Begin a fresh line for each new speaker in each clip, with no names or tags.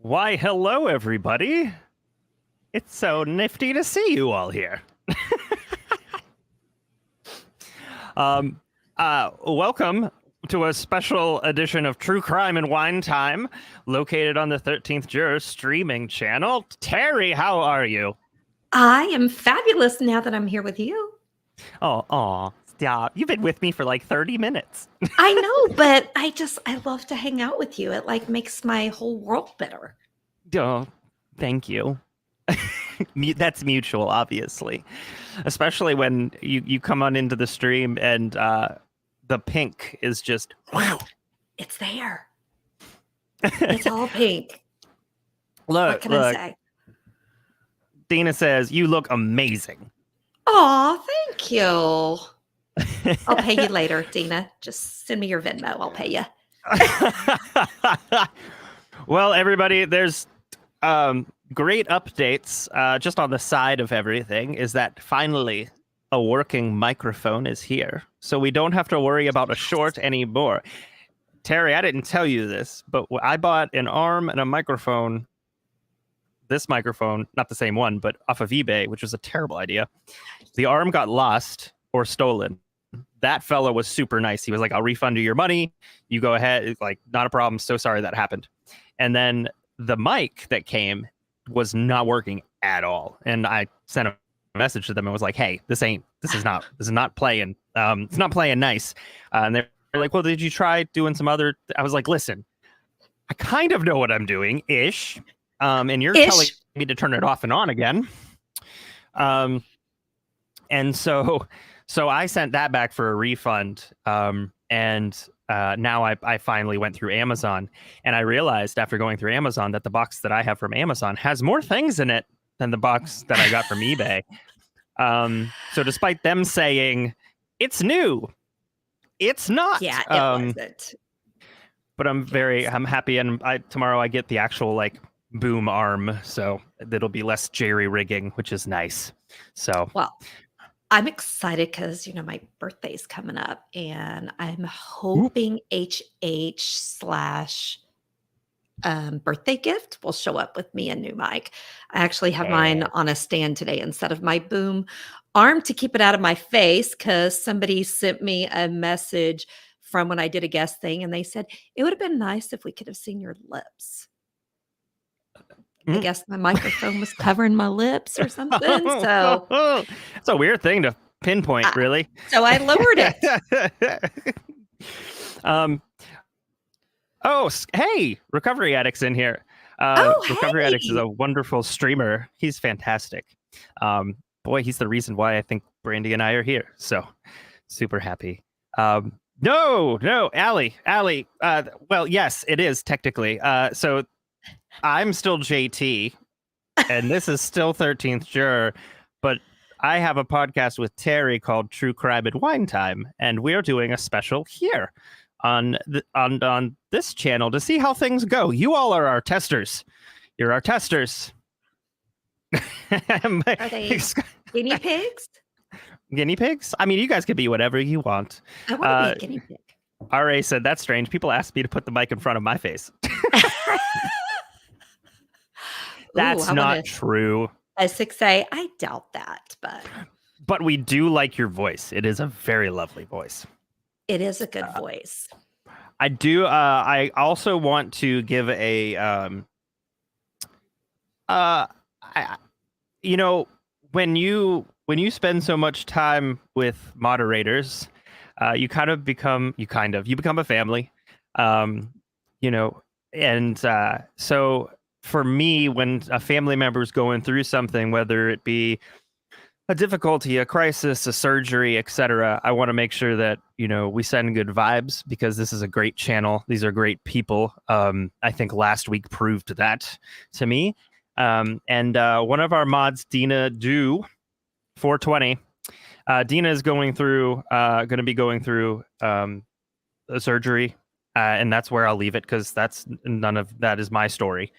Why, hello, everybody. It's so nifty to see you all here. Welcome to a special edition of True Crime and Wine Time, located on the 13th Juror streaming channel. Teri, how are you?
I am fabulous now that I'm here with you.
Oh, stop. You've been with me for like 30 minutes.
I know, but I love to hang out with you. It like makes my whole world better.
Oh, thank you. That's mutual, obviously. Especially when you come on into the stream and the pink is just wow.
It's there. It's all pink.
Look.
I say?
Dina says, you look amazing.
Aw, thank you. I'll pay you later, Dina. Just send me your Venmo. I'll pay you.
Well, everybody, there's great updates. Just on the side of everything is that finally a working microphone is here. So we don't have to worry about a short anymore. Teri, I didn't tell you this, but I bought an arm and a microphone. This microphone, not the same one, but off of eBay, which was a terrible idea. The arm got lost or stolen. That fellow was super nice. He was like, I'll refund you your money. You go ahead. Like, not a problem. So sorry that happened. And then the mic that came was not working at all. And I sent a message to them and was like, hey, this is not playing. It's not playing nice. And they're like, well, did you try doing some other? I was like, listen, I kind of know what I'm doing ish. And you're telling me to turn it off and on again. And so I sent that back for a refund. And now I finally went through Amazon, and I realized after going through Amazon that the box that I have from Amazon has more things in it than the box that I got from eBay. So despite them saying it's new, it's not.
Yeah, it wasn't.
But I'm happy, and tomorrow I get the actual like boom arm, so it'll be less jerry rigging, which is nice. So
well, I'm excited because my birthday's coming up, and I'm hoping HH/ birthday gift will show up with me a new mic. I actually have mine on a stand today instead of my boom arm to keep it out of my face, because somebody sent me a message from when I did a guest thing, and they said it would have been nice if we could have seen your lips. I guess my microphone was covering my lips or something. So
it's a weird thing to pinpoint, really.
So I lowered it.
Oh, hey, Recovery Addict's in here. Recovery Addicts is a wonderful streamer. He's fantastic. Boy, he's the reason why I think Brandy and I are here. So super happy. No, Allie. Well, yes, it is technically. So I'm still JT, and this is still 13th Juror, but I have a podcast with Teri called True Crime and Wine Time, and we're doing a special here on this channel to see how things go. You all are our testers. You're our testers.
Are they guinea pigs?
Guinea pigs? I mean, you guys can be whatever you want.
I want to be a guinea pig.
RA said, that's strange. People asked me to put the mic in front of my face. That's not true.
As 6A, I doubt that,
but we do like your voice. It is a very lovely voice.
It is a good voice.
I do. I also want to give a when you spend so much time with moderators, you become a family. So for me, when a family member is going through something, whether it be a difficulty, a crisis, a surgery, etc., I want to make sure that, we send good vibes, because this is a great channel. These are great people. I think last week proved that to me. And one of our mods, Dina Do 420, Dina is going to be going through a surgery. And that's where I'll leave it, because none of that is my story.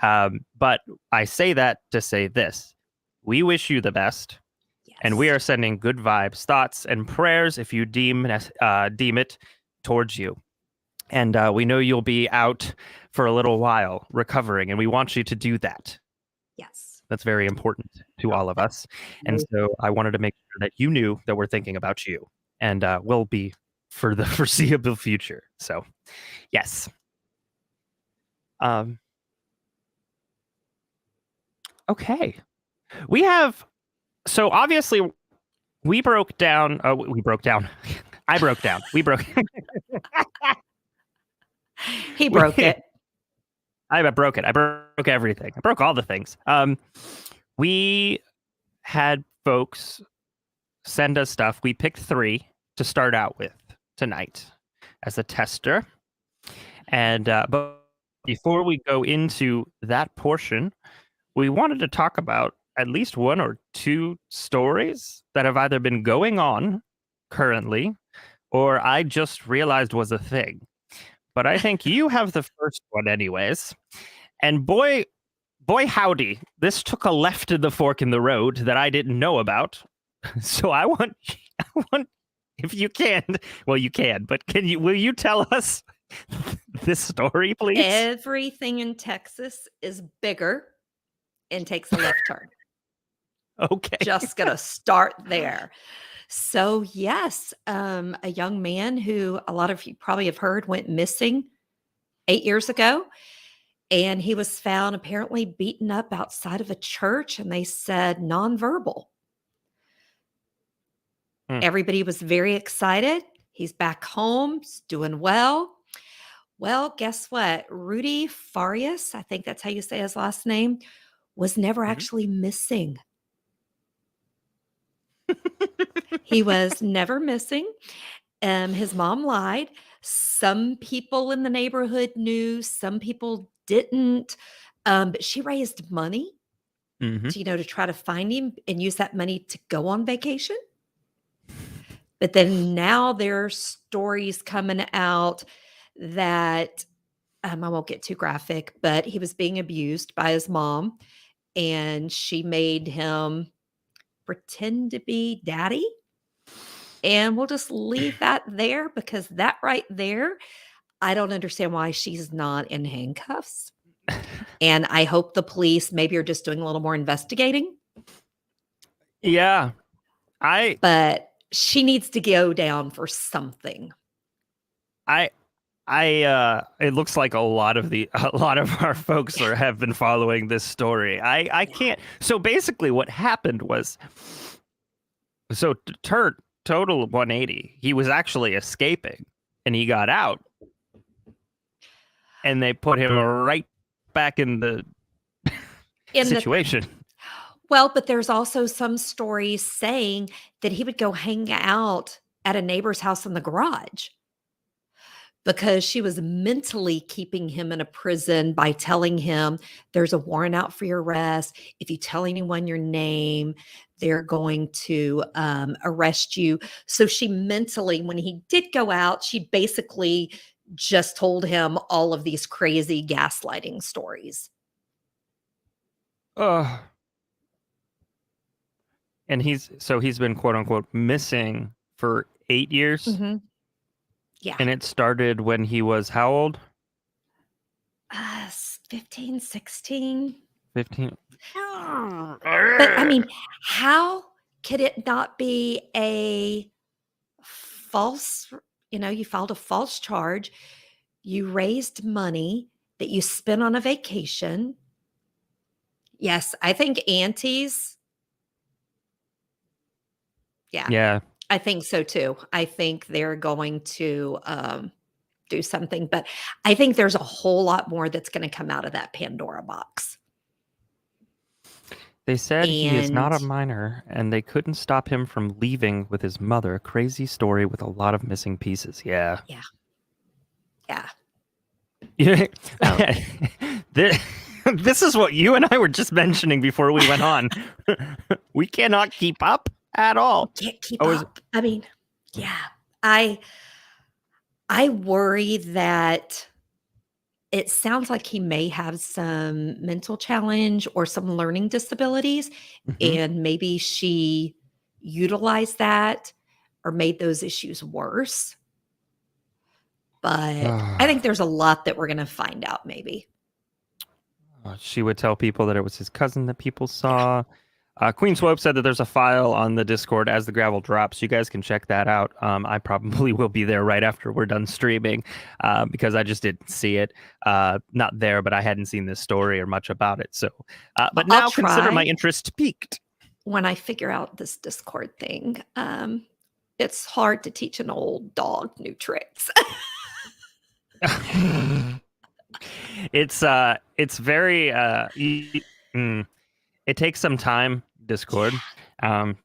But I say that to say this. We wish you the best. Yes. And we are sending good vibes, thoughts, and prayers if you deem it towards you. And we know you'll be out for a little while recovering, and we want you to do that.
Yes.
That's very important to all of us. And so I wanted to make sure that you knew that we're thinking about you, and will be for the foreseeable future. So, yes. Um, okay. We have, so obviously we broke down. We broke down. I broke down. We broke.
He broke
we,
it.
I broke it. I broke everything. I broke all the things. We had folks send us stuff. We picked 3 to start out with tonight as a tester. And but before we go into that portion, we wanted to talk about at least 1 or 2 stories that have either been going on currently or I just realized was a thing. But I think you have the first one anyways. And boy howdy, this took a left in the fork in the road that I didn't know about. So I want if you can, well you can, but will you tell us this story, please?
Everything in Texas is bigger and takes a left turn.
Okay.
Just gonna start there. So yes, a young man who a lot of you probably have heard went missing 8 years ago. And he was found apparently beaten up outside of a church, and they said nonverbal. Everybody was very excited. He's back home, he's doing well. Well, guess what? Rudy Farias, I think that's how you say his last name, was never actually missing. He was never missing. His mom lied. Some people in the neighborhood knew, some people didn't. But she raised money to, to try to find him and use that money to go on vacation. But then now there's stories coming out that I won't get too graphic, but he was being abused by his mom, and she made him pretend to be daddy. And we'll just leave that there because that right there, I don't understand why she's not in handcuffs. And I hope the police maybe are just doing a little more investigating.
Yeah.
But she needs to go down for something.
It looks like a lot of our folks have been following this story. I can't. So basically what happened was, total 180. He was actually escaping and he got out and they put him right back in the situation.
Well, but there's also some stories saying that he would go hang out at a neighbor's house in the garage because she was mentally keeping him in a prison by telling him there's a warrant out for your arrest. If you tell anyone your name, they're going to arrest you. So she mentally, when he did go out, she basically just told him all of these crazy gaslighting stories.
And he's been quote unquote missing for 8 years.
Mm-hmm. Yeah.
And it started when he was how old?
15, 16.
15.
But I mean, how could it not be a false, you filed a false charge, you raised money that you spent on a vacation. Yes, I think aunties. Yeah. I think so too. I think they're going to do something, but I think there's a whole lot more that's going to come out of that Pandora box.
They said he is not a minor, and they couldn't stop him from leaving with his mother. Crazy story with a lot of missing pieces. Yeah. This is what you and I were just mentioning before we went on. We cannot keep up at all.
Can't keep up. I mean, yeah. I worry that it sounds like he may have some mental challenge or some learning disabilities, and maybe she utilized that or made those issues worse. But I think there's a lot that we're going to find out maybe.
She would tell people that it was his cousin that people saw. Queen Swope said that there's a file on the Discord as the gravel drops. You guys can check that out. I probably will be there right after we're done streaming because I just didn't see it. Not there, but I hadn't seen this story or much about it. So, but now consider my interest piqued.
When I figure out this Discord thing, it's hard to teach an old dog new tricks.
It's very it takes some time, Discord,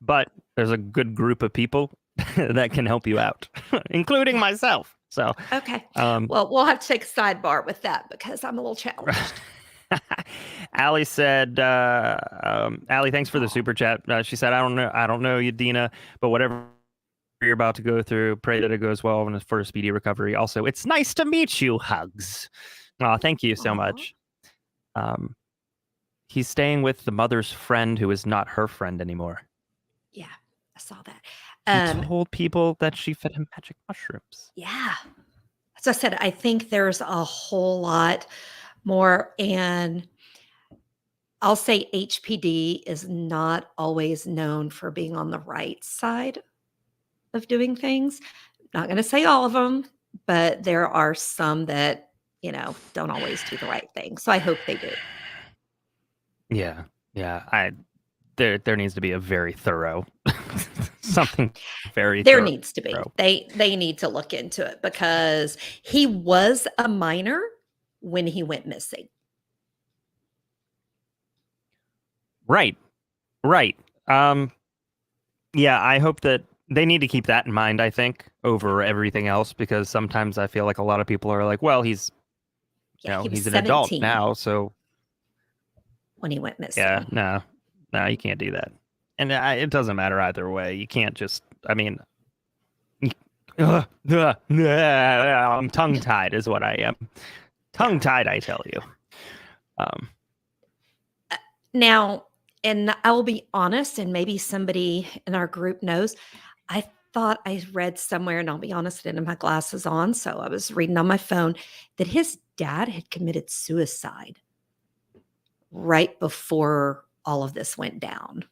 but there's a good group of people that can help you out, including myself. So
okay, well, we'll have to take a sidebar with that because I'm a little challenged.
Allie said, Allie, thanks for the super chat. She said, I don't know you, Dina, but whatever you're about to go through, pray that it goes well and for a speedy recovery. Also, it's nice to meet you. Hugs. Oh, thank you so much. He's staying with the mother's friend who is not her friend anymore.
Yeah, I saw that.
He told people that she fed him magic mushrooms.
Yeah. As I said, I think there's a whole lot more. And I'll say HPD is not always known for being on the right side of doing things. Not going to say all of them, but there are some that, don't always do the right thing. So I hope they do.
Yeah. There needs to be a very thorough something very
there needs to be.
Thorough.
They need to look into it because he was a minor when he went missing.
Right. Yeah, I hope that they need to keep that in mind, I think, over everything else, because sometimes I feel like a lot of people are like, well, he's he's an adult now, so
when he went missing.
Yeah, no, you can't do that. And it doesn't matter either way. You can't just, I'm tongue-tied is what I am. Tongue-tied, I tell you.
Now, and I will be honest, and maybe somebody in our group knows, I thought I read somewhere, and I'll be honest, I didn't have my glasses on, so I was reading on my phone, that his dad had committed suicide right before all of this went down.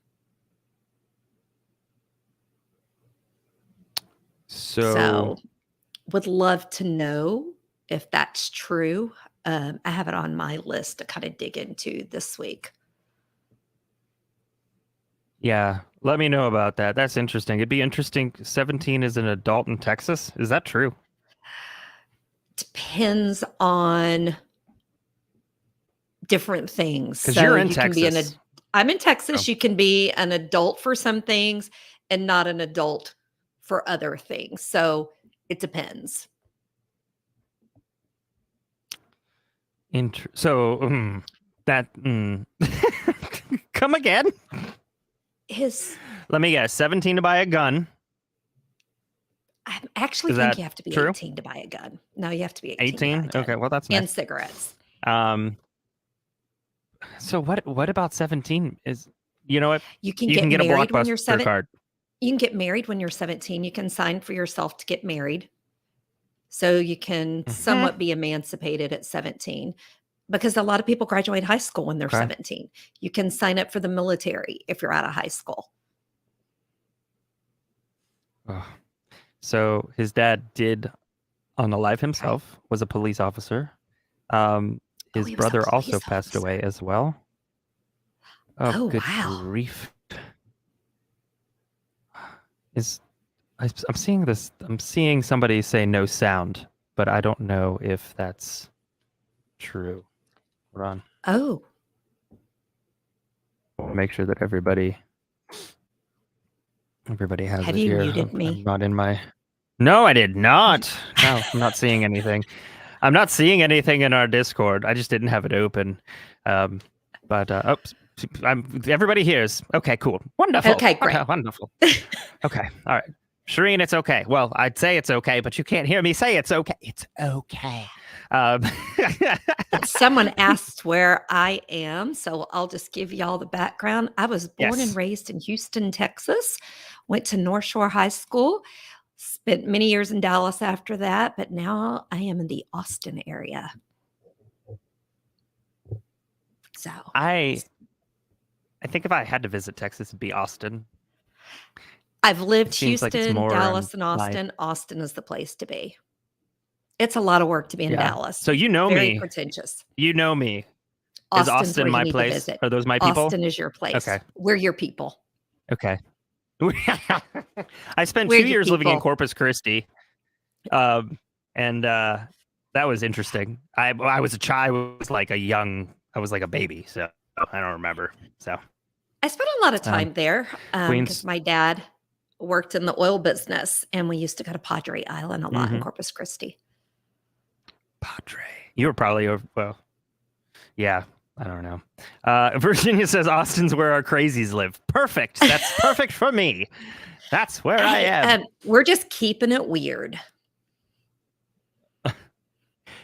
So would love to know if that's true. I have it on my list to kind of dig into this week.
Yeah, let me know about that. That's interesting. It'd be interesting. 17 is an adult in Texas. Is that true?
Depends on different things.
Because you're in Texas.
I'm in Texas. You can be an adult for some things and not an adult for other things. So it depends.
Come again? Let me guess, 17 to buy a gun.
I actually think you have to be 18 to buy a gun. No, you have to be 18.
Okay, well that's nice.
And cigarettes.
So what about 17 is, you know what?
You can get
a
married when you're
Blockbuster card.
You can get married when you're 17. You can sign for yourself to get married. So you can somewhat be emancipated at 17. Because a lot of people graduate high school when they're 17. You can sign up for the military if you're out of high school.
Oh. So his dad did unalive himself, was a police officer. His brother also passed away as well. Oh, good grief. I'm seeing this. I'm seeing somebody say no sound, but I don't know if that's true. Hold on.
Oh.
Make sure that everybody has
Have
it
you
here.
muted me?
I'm not in my... No, I did not. No, I'm not seeing anything. I'm not seeing anything in our Discord. I just didn't have it open. Everybody hears. Okay, cool. Wonderful.
Okay, great.
Wonderful. Okay, all right. Shareen, it's okay. Well, I'd say it's okay, but you can't hear me say it's okay. It's okay.
Someone asked where I am, so I'll just give y'all the background. I was born and raised in Houston, Texas. Went to North Shore High School. Spent many years in Dallas after that, but now I am in the Austin area. So
I think if I had to visit Texas, it'd be Austin.
I've lived
It seems like it's
Houston,
more
Dallas, and
my.
Austin. Austin is the place to be. It's a lot of work to be in
Yeah.
Dallas.
So you know
Very
me.
pretentious.
You know me. Is
Austin's where
Austin
you
my
need to
place?
visit.
Are those my people?
Austin is your place.
Okay.
We're your people.
Okay. I spent
We're
2
your
years living in
people.
Corpus Christi, and that was interesting. I was a child. I was like a baby, so I don't remember. So
I spent a lot of time there because
Queens.
my dad worked in the oil business, and we used to go to Padre Island a lot in
Mhm.
Corpus Christi.
Padre. You were probably well. Yeah, I don't know. Virginia says Austin's where our crazies live. Perfect. That's perfect for me. That's where I am.
We're just keeping it weird.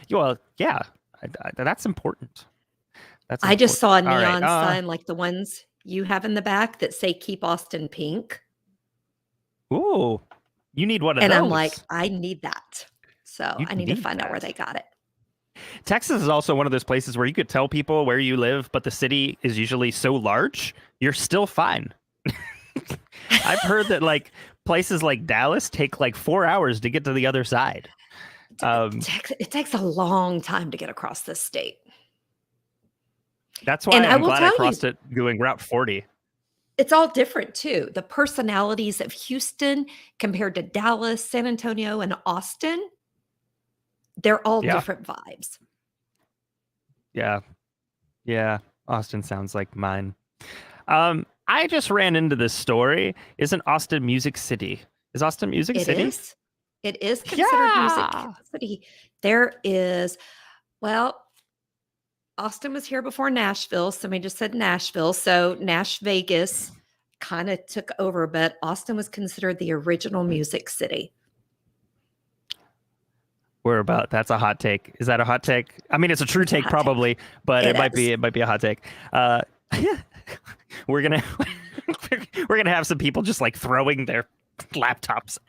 Well, yeah, that's important.
I just saw a neon
right,
sign like the ones you have in the back that say "Keep Austin Pink."
Ooh, you need one of
and
those.
I'm like, I need that. So
You
I need to find out
that.
where they got it.
Texas is also one of those places where you could tell people where you live, but the city is usually so large, you're still fine. I've heard that like places like Dallas take like 4 hours to get to the other side.
It takes a long time to get across this state.
That's why I'm glad I crossed it going Route 40.
It's all different too. The personalities of Houston compared to Dallas, San Antonio, and Austin, they're all different vibes.
Yeah. Yeah. Austin sounds like mine. I just ran into this story. Isn't Austin Music City? Is Austin Music City?
It is considered Music City. There is, well, Austin was here before Nashville. Somebody just said Nashville. So Nash Vegas kind of took over, but Austin was considered the original Music City.
That's a hot take. Is that a hot take? I mean, it's a true take probably, but it might be a hot take. We're gonna have some people just like throwing their laptops.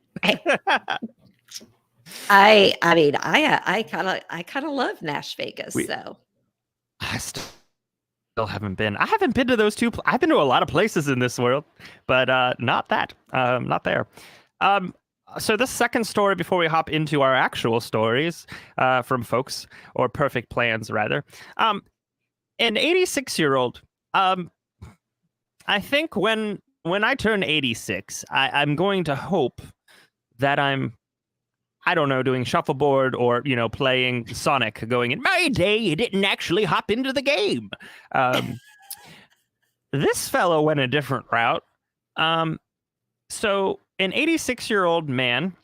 I mean, I kind of love Nash Vegas. So
I still haven't been. I haven't been to those two. I've been to a lot of places in this world, but not that. Not there. So this second story, before we hop into our actual stories from folks, or perfect plans rather, an 86-year-old. I think when I turn 86, I'm going to hope that I don't know, doing shuffleboard or, playing Sonic, going, in my day, you didn't actually hop into the game. This fellow went a different route. So an 86-year-old man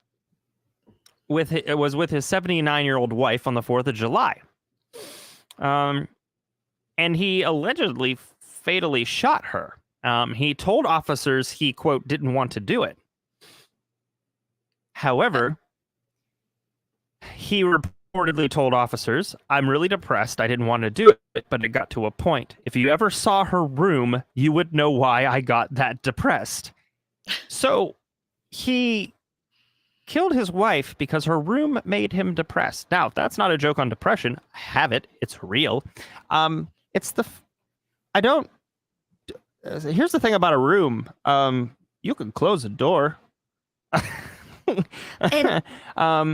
was with his 79-year-old wife on the 4th of July. And he allegedly fatally shot her. He told officers he, quote, didn't want to do it. However, he reportedly told officers, I'm really depressed. I didn't want to do it, but it got to a point. If you ever saw her room, you would know why I got that depressed. So he killed his wife because her room made him depressed. Now, that's not a joke on depression. I have it. It's real. Here's the thing about a room. You can close a door.
And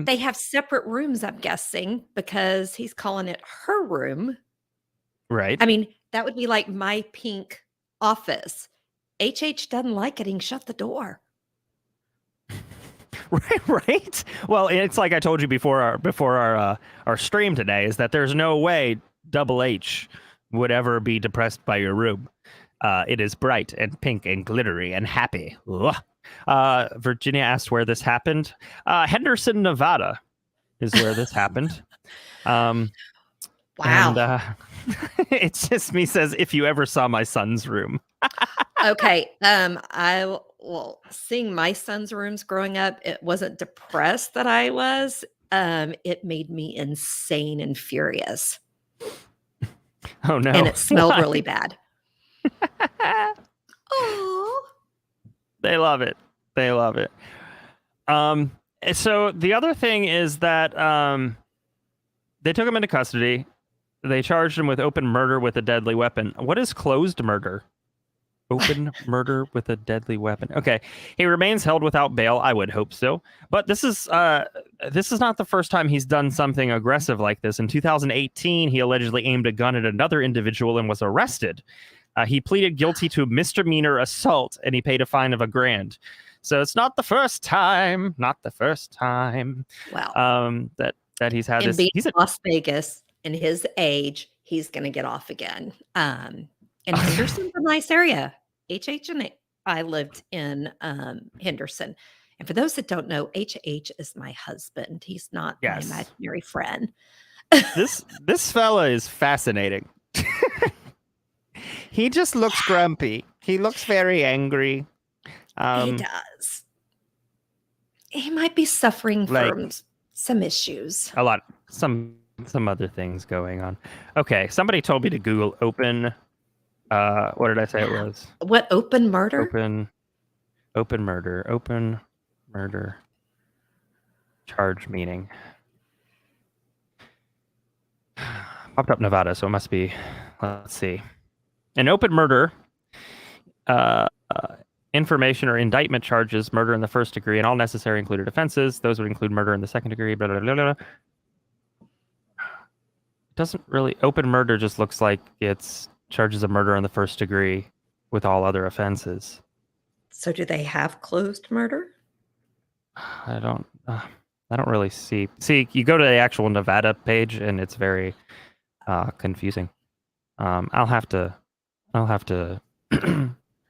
they have separate rooms, I'm guessing, because he's calling it her room.
Right.
I mean, that would be like my pink office. HH doesn't like getting shut the door.
Right. Well, it's like I told you before our stream today, is that there's no way Double H would ever be depressed by your room. It is bright and pink and glittery and happy. Virginia asked where this happened. Henderson, Nevada is where this happened.
Wow.
And it's just me says, if you ever saw my son's room.
Okay. Seeing my son's rooms growing up, it wasn't depressed that I was. It made me insane and furious.
Oh no.
And it smelled really bad. Oh.
They love it. So the other thing is that they took him into custody. They charged him with open murder with a deadly weapon. What is closed murder? Open murder with a deadly weapon. Okay, he remains held without bail. I would hope so. But this is not the first time he's done something aggressive like this. In 2018, he allegedly aimed a gun at another individual and was arrested. He pleaded guilty to misdemeanor assault, and he paid a fine of $1,000. So it's not the first time. Not the first time.
Well,
that he's had
and
this.
being
He's
in Las Vegas in his age, he's going to get off again. And Henderson's a nice area. And I lived in Henderson. And for those that don't know, HH is my husband. He's not my
Yes.
imaginary friend.
This fella is fascinating. He just looks grumpy. He looks very angry.
He does. He might be suffering from some issues.
A lot. Some other things going on. Okay, somebody told me to Google open. What did I say it was?
What, open murder?
Open murder charge meeting. Popped up Nevada, so it must be. Let's see. An open murder. Information or indictment charges murder in the first degree and all necessary included offenses. Those would include murder in the second degree. Blah, blah, blah, blah. Doesn't really. Open murder just looks like it's charges of murder in the first degree with all other offenses.
So do they have closed murder?
I don't really see. See, you go to the actual Nevada page and it's very confusing. I'll have to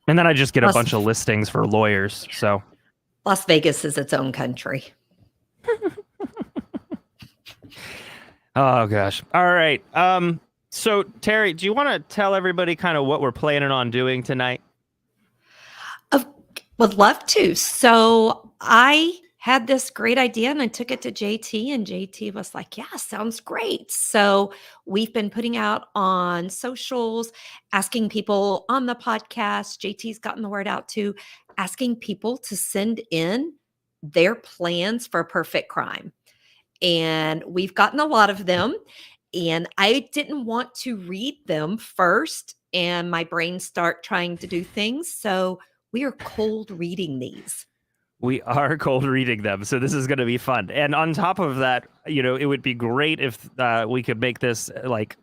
and then I just get a bunch of listings for lawyers. So
Las Vegas is its own country.
Oh gosh. All right. So Teri, do you want to tell everybody kind of what we're planning on doing tonight?
Would love to. So I had this great idea and I took it to JT, and JT was like, yeah, sounds great. So we've been putting out on socials, asking people on the podcast. JT's gotten the word out too, asking people to send in their plans for a perfect crime. And we've gotten a lot of them. And I didn't want to read them first and my brain start trying to do things. So we are cold reading these.
We are cold reading them. So this is going to be fun. And on top of that, it would be great if we could make this like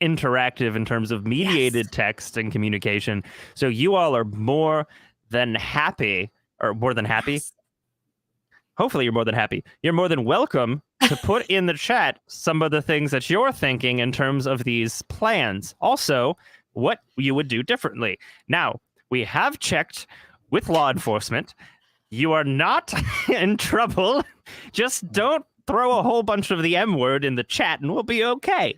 interactive in terms of mediated text and communication. So you all are more than happy. Yes. Hopefully you're more than happy. You're more than welcome to put in the chat some of the things that you're thinking in terms of these plans. Also, what you would do differently. Now, we have checked with law enforcement. You are not in trouble. Just don't throw a whole bunch of the M word in the chat and we'll be okay.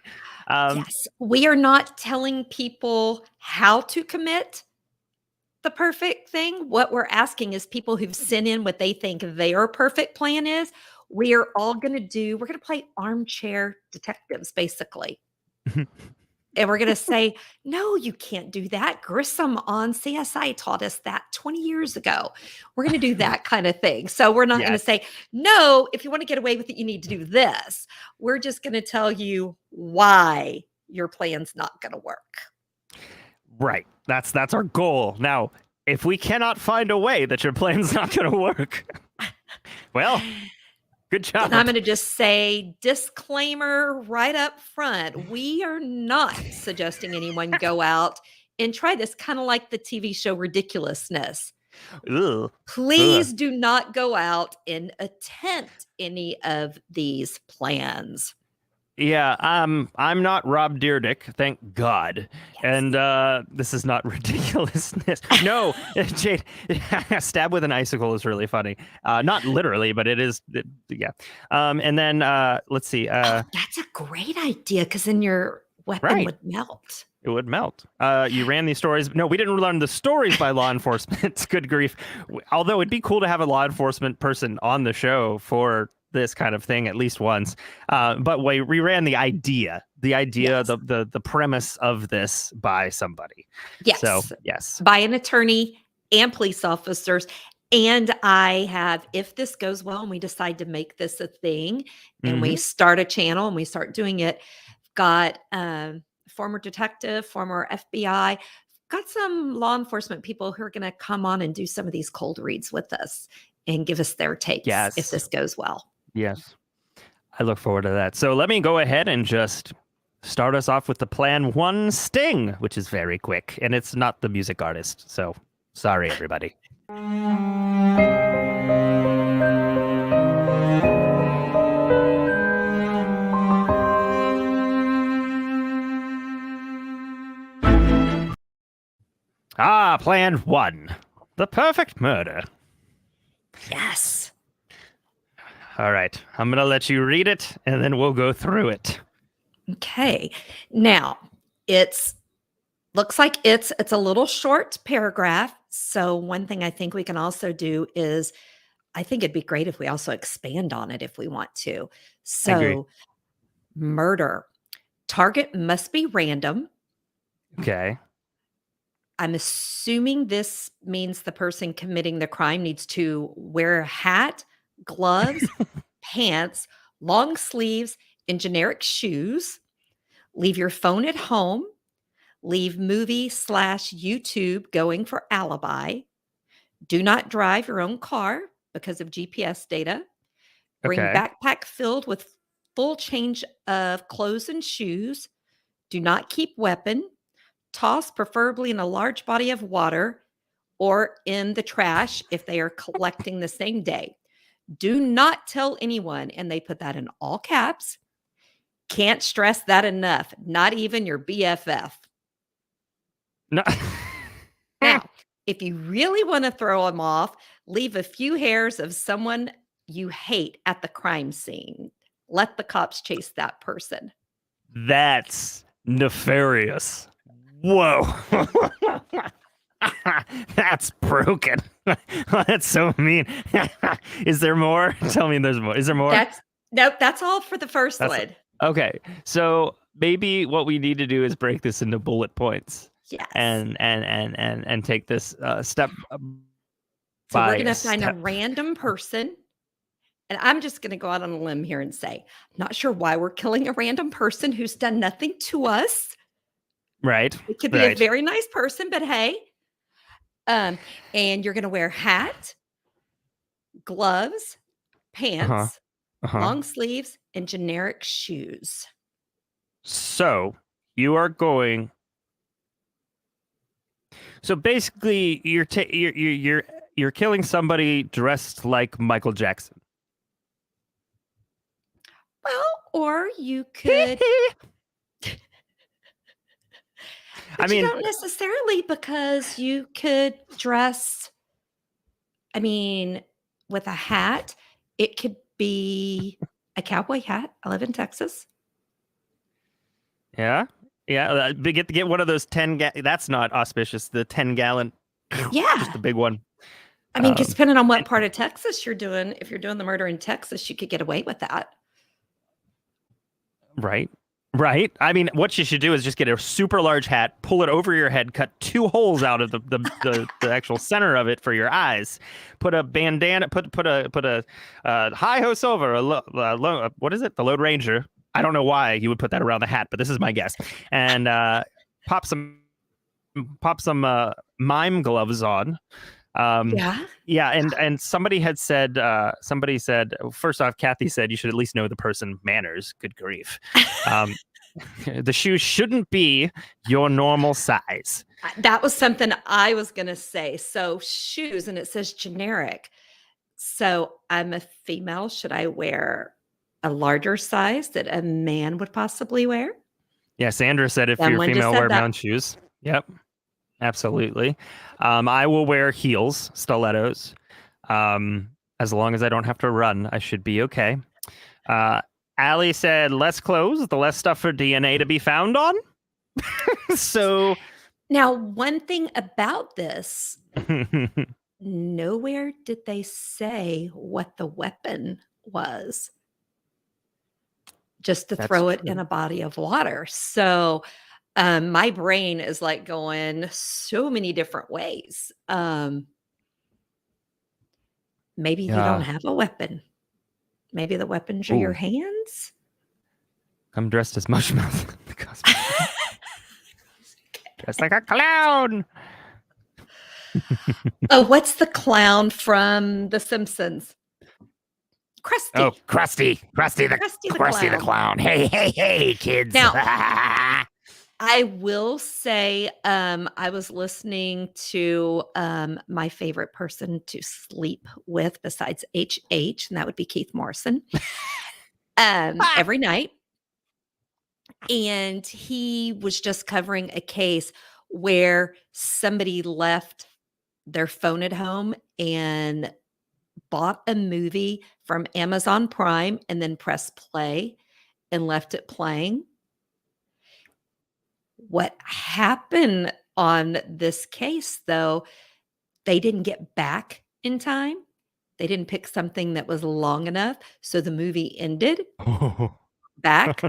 Yes, we are not telling people how to commit the perfect thing. What we're asking is people who've sent in what they think their perfect plan is. We're going to play armchair detectives, basically. And we're going to say, no, you can't do that. Grissom on CSI taught us that 20 years ago. We're going to do that kind of thing. So we're not going to say, no, if you want to get away with it, you need to do this. We're just going to tell you why your plan's not going to work.
Right. That's our goal. Now, if we cannot find a way that your plan's not going to work, well, good job.
And I'm going to just say disclaimer right up front. We are not suggesting anyone go out and try this, kind of like the TV show Ridiculousness.
Ugh.
Please do not go out and attempt any of these plans.
Yeah, I'm not Rob Dyrdek, thank God. Yes. And this is not ridiculousness. No, Jade, stab with an icicle is really funny. Not literally, but it is. Yeah. And then let's see.
That's a great idea because then your weapon would melt.
It would melt. You ran these stories. No, we didn't learn the stories by law enforcement. Good grief. Although it'd be cool to have a law enforcement person on the show for this kind of thing at least once, but we ran the idea, yes. the premise of this by somebody.
Yes.
So yes,
by an attorney and police officers. And I have, if this goes well and we decide to make this a thing and we
Mhm.
start a channel and we start doing it, got former detective, former FBI, got some law enforcement people who are going to come on and do some of these cold reads with us and give us their takes if
Yes.
this goes well.
Yes. I look forward to that. So let me go ahead and just start us off with the plan one sting, which is very quick, and it's not the music artist. So sorry, everybody. Ah, plan one. The perfect murder.
Yes.
All right. I'm going to let you read it, and then we'll go through it.
Okay. Now, it's looks like it's a little short paragraph. So one thing I think we can also do is I think it'd be great if we also expand on it if we want to.
I agree.
So murder. Target must be random.
Okay.
I'm assuming this means the person committing the crime needs to wear a hat, gloves, pants, long sleeves, and generic shoes. Leave your phone at home. Leave movie/YouTube going for alibi. Do not drive your own car because of GPS data. Bring
Okay.
backpack filled with full change of clothes and shoes. Do not keep weapon. Toss preferably in a large body of water or in the trash if they are collecting the same day. Do not tell anyone, and they put that in all caps. Can't stress that enough, not even your BFF.
No.
Now, if you really want to throw them off, leave a few hairs of someone you hate at the crime scene. Let the cops chase that person.
That's nefarious. Whoa. That's broken. That's so mean. Is there more? Tell me there's more. Is there more?
That's all for the first one.
Okay. So maybe what we need to do is break this into bullet points.
Yes.
And take this step
So we're
by
going to find a
step.
random person. And I'm just going to go out on a limb here and say, I'm not sure why we're killing a random person who's done nothing to us.
Right.
It could be a very nice person, but hey. And you're going to wear hat, gloves, pants, long sleeves, and generic shoes.
So you are going. So basically, you're killing somebody dressed like Michael Jackson.
Well, or you could. But you don't necessarily, because you could dress. I mean, with a hat, it could be a cowboy hat. I live in Texas.
Yeah. Get one of those 10. That's not auspicious. The 10-gallon.
Yeah,
just the big one.
I mean, because depending on what part of Texas you're doing, if you're doing the murder in Texas, you could get away with that.
Right. I mean, what you should do is just get a super large hat, pull it over your head, cut 2 holes out of the actual center of it for your eyes. Put a bandana, put a hi-ho silver, what is it? The Lone Ranger. I don't know why you would put that around the hat, but this is my guess. And pop some mime gloves on. Yeah, and somebody said, first off, Kathy said you should at least know the person manners. Good grief. The shoes shouldn't be your normal size.
That was something I was going to say. So shoes, and it says generic. So I'm a female. Should I wear a larger size that a man would possibly wear?
Yeah, Sandra said if you're female, wear men's shoes. Yep, absolutely. I will wear heels, stilettos. As long as I don't have to run, I should be okay. Allie said less clothes, the less stuff for DNA to be found on. So
now, one thing about this, nowhere did they say what the weapon was. Just to throw it in a body of water. So my brain is like going so many different ways. Maybe you don't
Yeah.
have a weapon. Maybe the weapons are your
Ooh,
hands.
I'm dressed as Mushmouth. The cosplay. Dressed like a clown.
Oh, what's the clown from The Simpsons?
Oh,
Krusty.
Krusty
Krusty the
Krusty the
clown.
clown. Hey, kids.
Now, I will say, I was listening to my favorite person to sleep with besides HH, and that would be Keith Morrison, every night. And he was just covering a case where somebody left their phone at home and bought a movie from Amazon Prime and then pressed play and left it playing. What happened on this case, though, they didn't get back in time. They didn't pick something that was long enough. So the movie ended
Oh,
back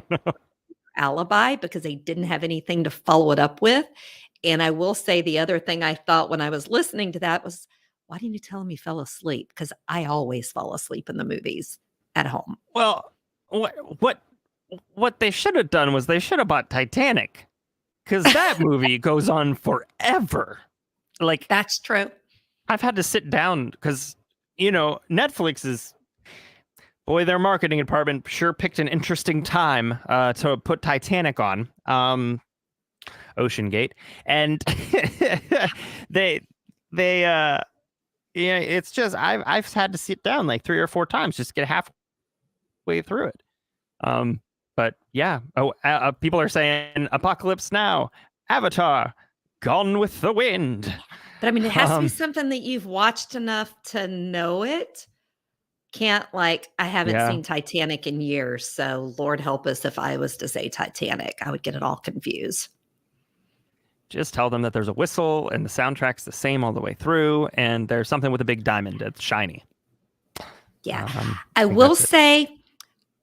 alibi because they didn't have anything to follow it up with. And I will say the other thing I thought when I was listening to that was, why didn't you tell him he fell asleep? Because I always fall asleep in the movies at home.
well, what they should have done was they should have bought Titanic, because that movie goes on forever. Like,
That's true.
I've had to sit down because, Netflix is, boy, their marketing department sure picked an interesting time to put Titanic on, Ocean Gate, and they yeah, it's just I've had to sit down like 3 or 4 times just to get halfway through it. But yeah, people are saying Apocalypse Now, Avatar, Gone with the Wind.
But I mean, it has to be something that you've watched enough to know it. Can't I haven't
Yeah.
seen Titanic in years, so Lord help us if I was to say Titanic, I would get it all confused.
Just tell them that there's a whistle and the soundtrack's the same all the way through, and there's something with a big diamond. It's shiny.
Yeah.
I
I
think
will
that's it.
say,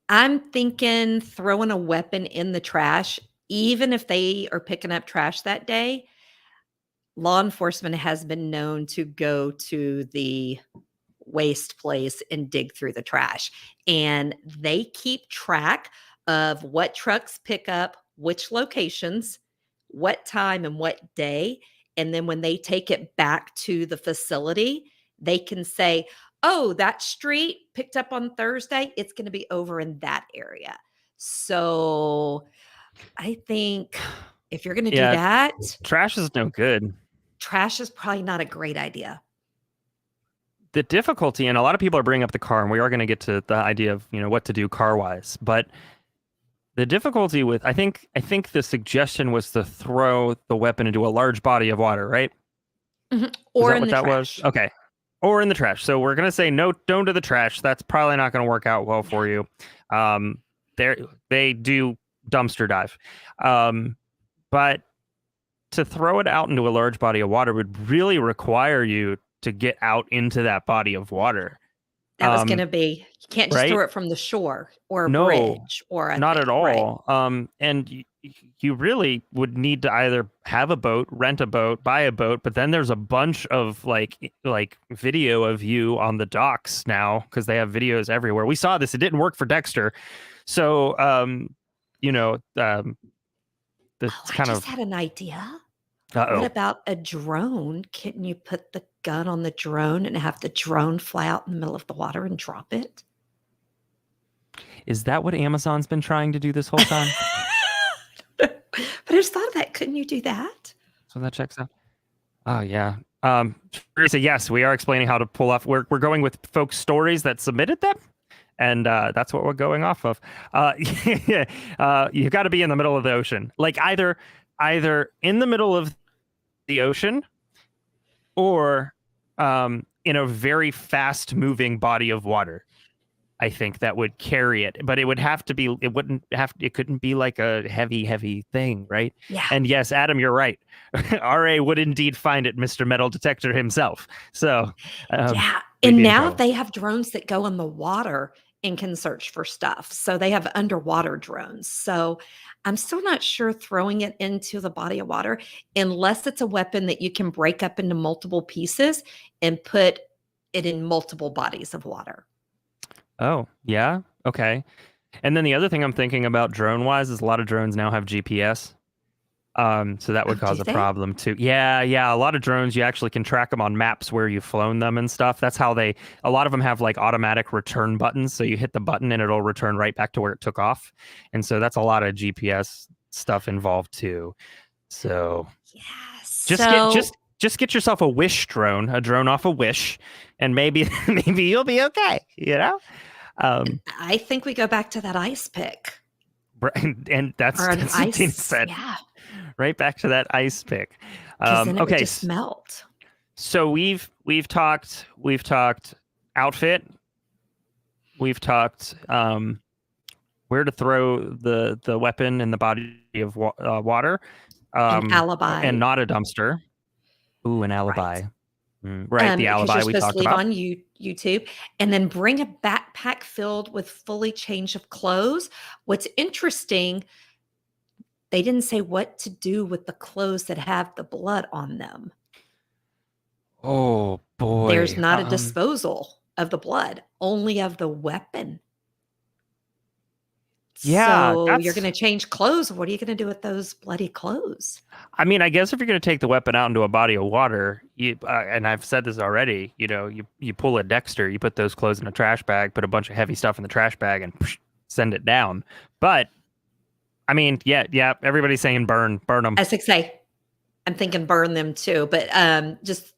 I'm thinking throwing a weapon in the trash, even if they are picking up trash that day, law enforcement has been known to go to the waste place and dig through the trash. And they keep track of what trucks pick up which locations, what time, and what day. And then when they take it back to the facility, they can say, oh, that street picked up on Thursday, it's going to be over in that area. So I think if you're going to do
Yeah,
that,
trash is no good.
trash is probably not a great idea.
The difficulty, and a lot of people are bringing up the car, and we are going to get to the idea of what to do car wise, but the difficulty with I think the suggestion was to throw the weapon into a large body of water, right? Is
Or
that
in
what
the
that
trash.
was? Okay. Or in the trash. So we're gonna say no, don't to the trash. That's probably not gonna work out well for you. They do dumpster dive, but to throw it out into a large body of water would really require you to get out into that body of water.
That was gonna be you can't just
Right?
throw it from the shore or a
No,
bridge or a
not
thing,
at
right?
all. And you really would need to either have a boat, rent a boat, buy a boat, but then there's a bunch of like video of you on the docks now because they have videos everywhere. We saw this; it didn't work for Dexter, so the
Oh, I
kind
just
of
had an idea. What
uh-oh.
about a drone? Couldn't you put the gun on the drone and have the drone fly out in the middle of the water and drop it?
Is that what Amazon's been trying to do this whole time?
But I just thought of that. Couldn't you do that?
So that checks out. Oh yeah. Teresa, yes, we are explaining how to pull off. We're going with folks' stories that submitted them, and that's what we're going off of. You got to be in the middle of the ocean, like either in the middle of the ocean, or in a very fast moving body of water. I think that would carry it, but it would have to be. It couldn't be like a heavy thing, right?
Yeah.
And yes, Adam, you're right. RA would indeed find it, Mr. Metal Detector himself. So,
Yeah.
we
And
didn't
now
go.
they have drones that go in the water and can search for stuff. So they have underwater drones. So I'm still not sure throwing it into the body of water, unless it's a weapon that you can break up into multiple pieces and put it in multiple bodies of water.
Oh, yeah. Okay. And then the other thing I'm thinking about drone wise is a lot of drones now have GPS. So that would
Do
cause a
they?
problem too. Yeah. A lot of drones, you actually can track them on maps where you've flown them and stuff. That's how a lot of them have like automatic return buttons. So you hit the button and it'll return right back to where it took off. And so that's a lot of GPS stuff involved too. So
Yes.
just get yourself a Wish drone, a drone off a Wish, and maybe you'll be okay.
I think we go back to that ice pick.
And that's
Or an
what Tina
ice.
said.
Yeah.
Right back to that ice pick.
Because then it would
Okay,
just melt.
so we've talked outfit. We've talked where to throw the weapon in the body of water.
An alibi.
And not a dumpster. Ooh, an alibi.
Right.
Right, the
Because
alibi
you're
we
supposed
talked
to leave
about.
on YouTube, and then bring a backpack filled with fully changed of clothes. What's interesting, they didn't say what to do with the clothes that have the blood on them.
Oh boy.
There's not a disposal of the blood, only of the weapon.
Yeah,
So you're going to change clothes. What are you going to do with those bloody clothes?
I mean, I guess if you're going to take the weapon out into a body of water, and I've said this already, you pull a Dexter, you put those clothes in a trash bag, put a bunch of heavy stuff in the trash bag, and send it down. But I mean, yeah, everybody's saying burn them.
S6A. I'm thinking burn them too, but just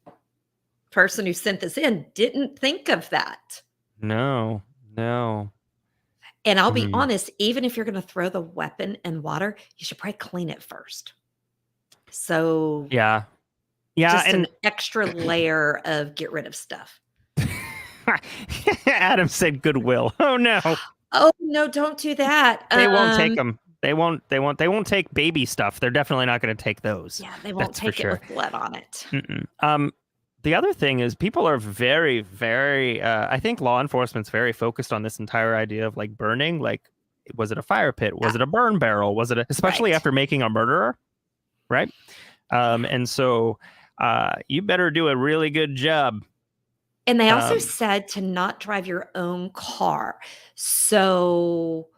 person who sent this in didn't think of that.
No.
And I'll be honest, even if you're going to throw the weapon in water, you should probably clean it first. So
yeah,
just
and
an extra layer of get rid of stuff.
Adam said Goodwill. Oh no.
Oh no, don't do that.
They won't take them. They won't take baby stuff. They're definitely not going to take those.
Yeah, they won't take it with blood on it.
The other thing is people are very, very, I think law enforcement's very focused on this entire idea of like burning. Like, was it a fire pit? Was it a burn barrel? Was it especially after making a murderer? Right. And so you better do a really good job.
And they also said to not drive your own car. So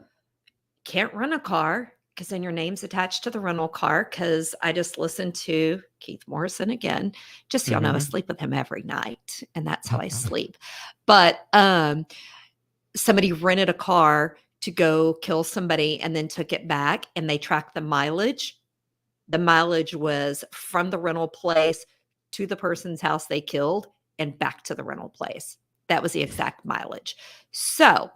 can't rent a car because then your name's attached to the rental car. Because I just listened to Keith Morrison again. Just so y'all know, I sleep with him every night, and that's how I sleep. But somebody rented a car to go kill somebody and then took it back, and they tracked the mileage. The mileage was from the rental place to the person's house they killed and back to the rental place. That was the exact mileage. So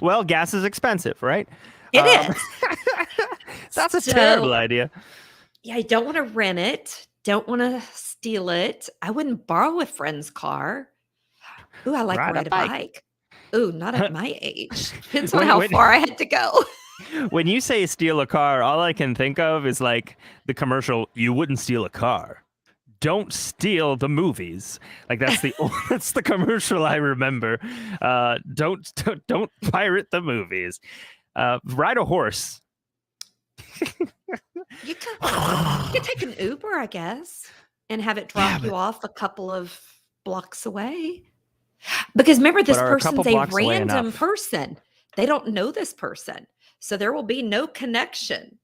well, gas is expensive, right?
It is.
That's a terrible idea.
Yeah, I don't want to rent it. Don't want to steal it. I wouldn't borrow a friend's car. Ooh, I like to ride a bike. Ooh, not at my age. Depends on how far I had to go.
When you say steal a car, all I can think of is like the commercial, you wouldn't steal a car. Don't steal the movies. Like that's the commercial I remember. Don't pirate the movies. Ride a horse.
You could take an Uber, I guess, and have it drop you off a couple of blocks away. Because remember, this person's a random person. They don't know this person. So there will be no connection.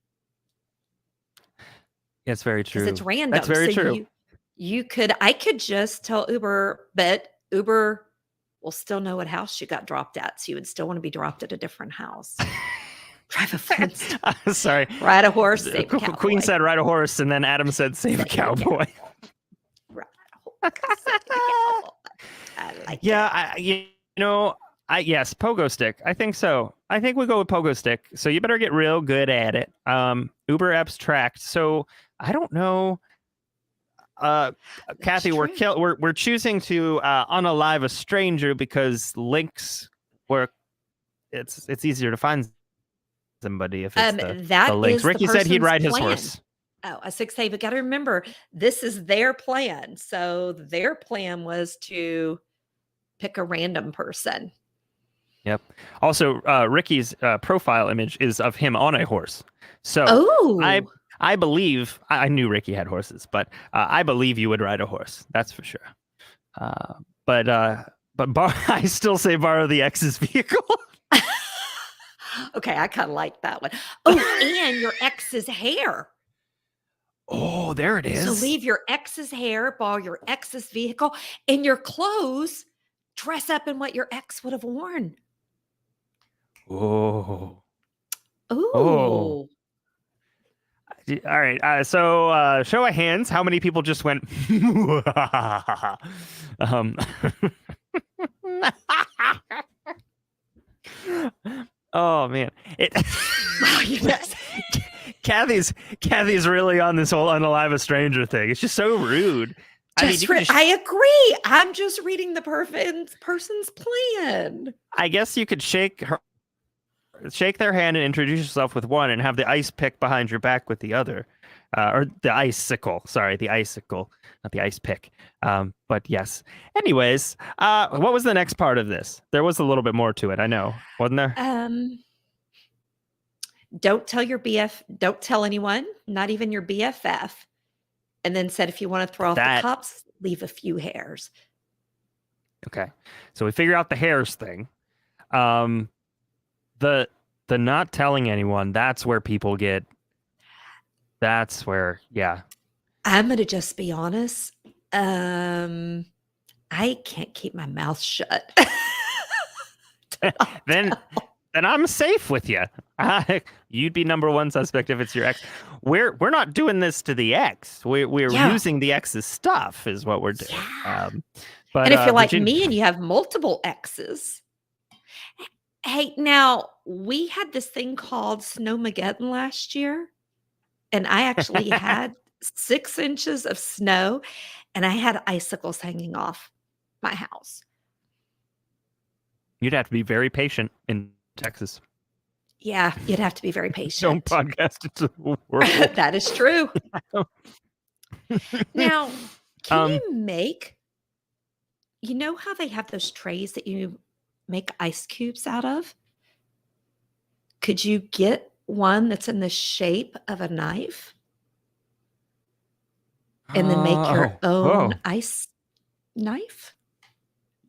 It's very true.
Because it's random.
That's very true.
I could just tell Uber, but Uber will still know what house you got dropped at. So you would still want to be dropped at a different house. Drive a fence.
Sorry.
Ride a horse. Save a cowboy.
Queen said ride a horse, and then Adam said save a cowboy.
Ride a horse. I like
yes, pogo stick. I think so. I think we go with pogo stick. So you better get real good at it. Uber abstract. So I don't know. Kathy, we're choosing to unalive a stranger because links work. It's easier to find somebody if it's the links. Ricky said he'd ride his horse.
Oh, a 6A, but got to remember, this is their plan. So their plan was to pick a random person.
Yep. Also, Ricky's profile image is of him on a horse. So I believe I knew Ricky had horses, but I believe you would ride a horse. That's for sure. But I still say borrow the ex's vehicle.
Okay, I kind of like that one. Oh, and your ex's hair.
Oh, there it is.
So leave your ex's hair, borrow your ex's vehicle, and your clothes. Dress up in what your ex would have worn.
Oh.
Ooh.
Oh. All right. So show of hands, how many people just went? Oh man,
Yes.
Kathy's really on this whole unalive a stranger thing. It's just so rude.
I agree. I'm just reading the person's plan.
I guess you could shake their hand and introduce yourself with one, and have the ice pick behind your back with the other, or the icicle. Sorry, the icicle, not the ice pick. But yes. Anyways, what was the next part of this? There was a little bit more to it. I know, wasn't there?
Don't tell anyone, not even your BFF. And then said, if you want to throw off the cops, leave a few hairs.
Okay. So we figure out the hairs thing. The not telling anyone, that's where people get, that's where, yeah.
I'm going to just be honest. I can't keep my mouth shut.
Then I'm safe with you. You'd be number one suspect if it's your ex. We're not doing this to the ex. We're using the ex's stuff is what we're doing.
Yeah.
But
and if you're like me and you have multiple exes. Hey, now we had this thing called Snowmageddon last year, and I actually had 6 inches of snow, and I had icicles hanging off my house.
You'd have to be very patient in Texas.
Yeah, you'd have to be very patient.
Don't podcast it to the world.
That is true. Now, can you make, you know how they have those trays that you make ice cubes out of? Could you get one that's in the shape of a knife and then make your own ice knife?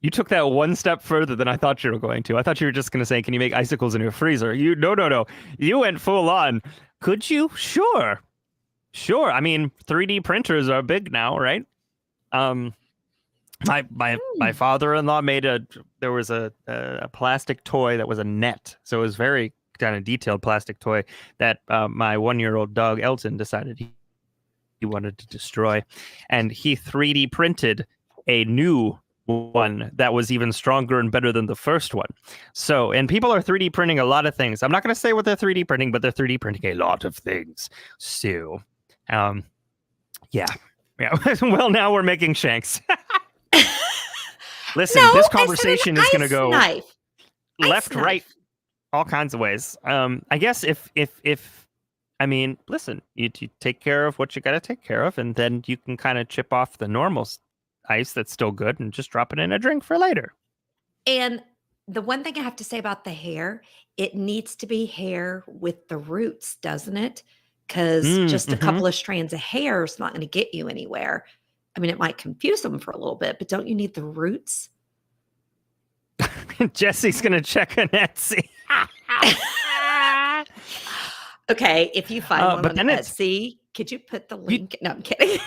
You took that one step further than I thought you were going to. I thought you were just going to say, can you make icicles in your freezer? No. You went full on. Could you? Sure. I mean, 3D printers are big now, right? My father-in-law made there was a plastic toy that was a net. So it was very kind of detailed plastic toy that my 1-year-old dog Elton decided he wanted to destroy. And he 3D printed a new one that was even stronger and better than the first one. So, and people are 3D printing a lot of things. I'm not going to say what they're 3D printing, but they're 3D printing a lot of things. So, yeah. Well, now we're making shanks. Listen, this conversation is going to go left, right, all kinds of ways. I guess if I mean, listen, you take care of what you got to take care of, and then you can kind of chip off the normal ice that's still good and just drop it in a drink for later.
And the one thing I have to say about the hair, it needs to be hair with the roots, doesn't it? Because just a couple of strands of hair is not going to get you anywhere. I mean, it might confuse them for a little bit, but don't you need the roots?
Jesse's going to check on Etsy.
Okay, if you find one on Etsy, could you put the link? No, I'm kidding.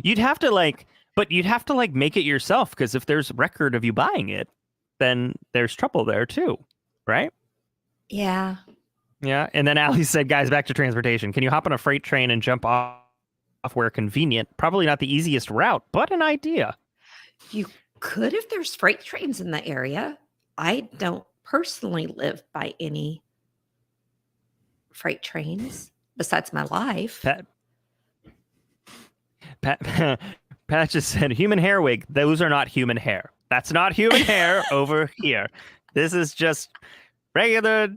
You'd have to make it yourself, because if there's record of you buying it, then there's trouble there too, right?
Yeah.
And then Allie said, guys, back to transportation. Can you hop on a freight train and jump off where convenient? Probably not the easiest route, but an idea.
You could if there's freight trains in the area. I don't personally live by any freight trains besides my life.
Pat just said, human hair wig. Those are not human hair. That's not human hair over here. This is just regular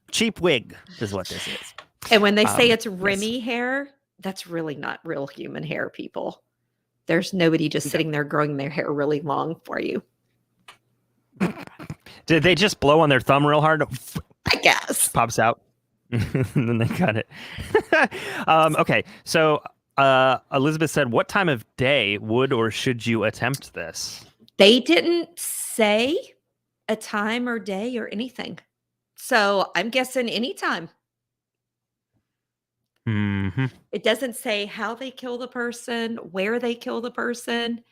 cheap wig is what this is.
And when they say it's Remy hair, that's really not real human hair, people. There's nobody just sitting there growing their hair really long for you.
Did they just blow on their thumb real hard?
I guess.
Pops out. And then they cut it. Okay, so Elizabeth said, "What time of day would or should you attempt this?"
They didn't say a time or day or anything. So I'm guessing anytime.
Mm-hmm.
It doesn't say how they kill the person, where they kill the person.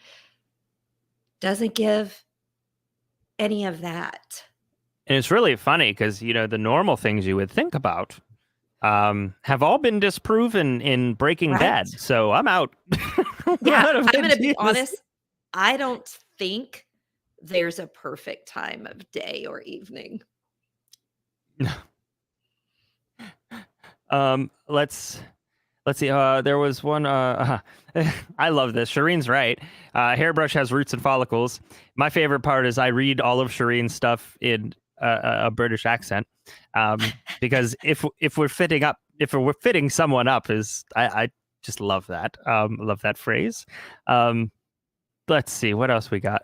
Doesn't give any of that.
And it's really funny because the normal things you would think about have all been disproven in Breaking
Right.
Bad. So I'm out.
Yeah,
Out of
I'm gonna be
ideas.
honest. I don't think there's a perfect time of day or evening.
Let's see. There was one. I love this. Shireen's right. Hairbrush has roots and follicles. My favorite part is I read all of Shireen's stuff in a British accent, because if we're fitting someone up, I just love that. Love that phrase. Let's see what else we got.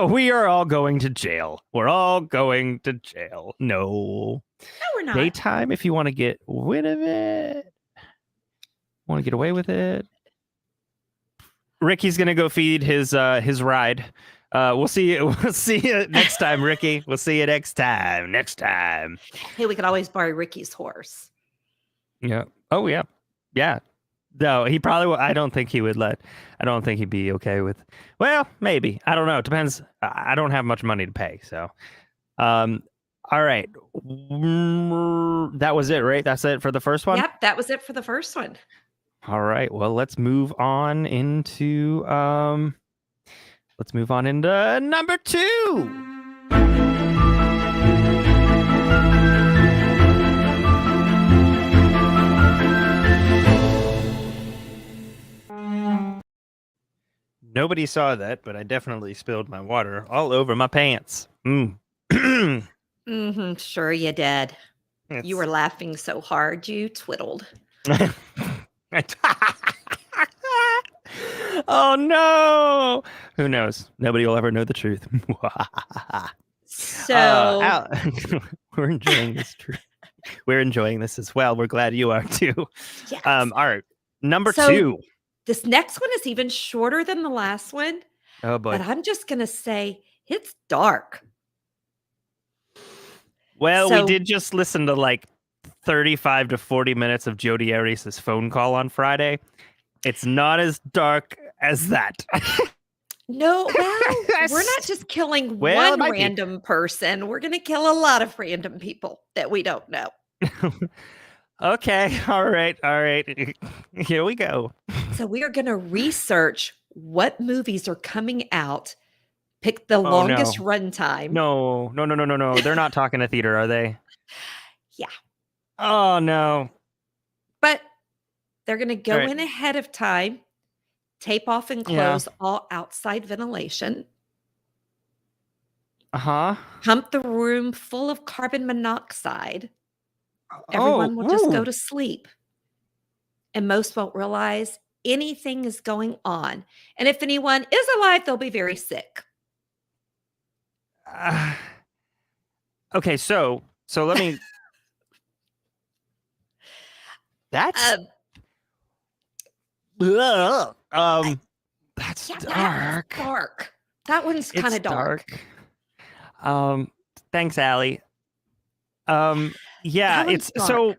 We are all going to jail. We're all going to jail. No.
No, we're not.
Daytime if you want to get rid of it. Want to get away with it. Ricky's gonna go feed his ride. We'll see you next time, Ricky. We'll see you next time.
Hey, we could always borrow Ricky's horse.
Yeah. Oh yeah. Yeah. No, he probably will. I don't think he would let. I don't think he'd be okay with. Well, maybe. I don't know. It depends. I don't have much money to pay, so. All right. That was it, right? That's it for the first one?
Yep, that was it for the first one.
All right. Well, let's move on into number 2. Nobody saw that, but I definitely spilled my water all over my pants.
Sure you did. You were laughing so hard you twiddled.
Oh no! Who knows? Nobody will ever know the truth.
So
we're enjoying this. We're enjoying this as well. We're glad you are too.
yes.
All right, number 2.
This next one is even shorter than the last one.
Oh boy!
But I'm just gonna say it's dark.
Well, we did just listen to like 35 to 40 minutes of Jodi Arias' phone call on Friday. It's not as dark as that.
No, well, we're not just killing one random person. We're going to kill a lot of random people that we don't know.
Okay. All right. Here we go.
So we are going to research what movies are coming out, pick the longest runtime.
No. They're not talking to theater, are they?
Yeah.
Oh, no.
But they're going to go in ahead of time, tape off and close all outside ventilation. Pump the room full of carbon monoxide. Everyone will just go to sleep. And most won't realize anything is going on. And if anyone is alive, they'll be very sick.
Okay, so let me. That's that's dark.
Dark. That one's kind of dark.
Thanks, Allie. Yeah, it's dark. So.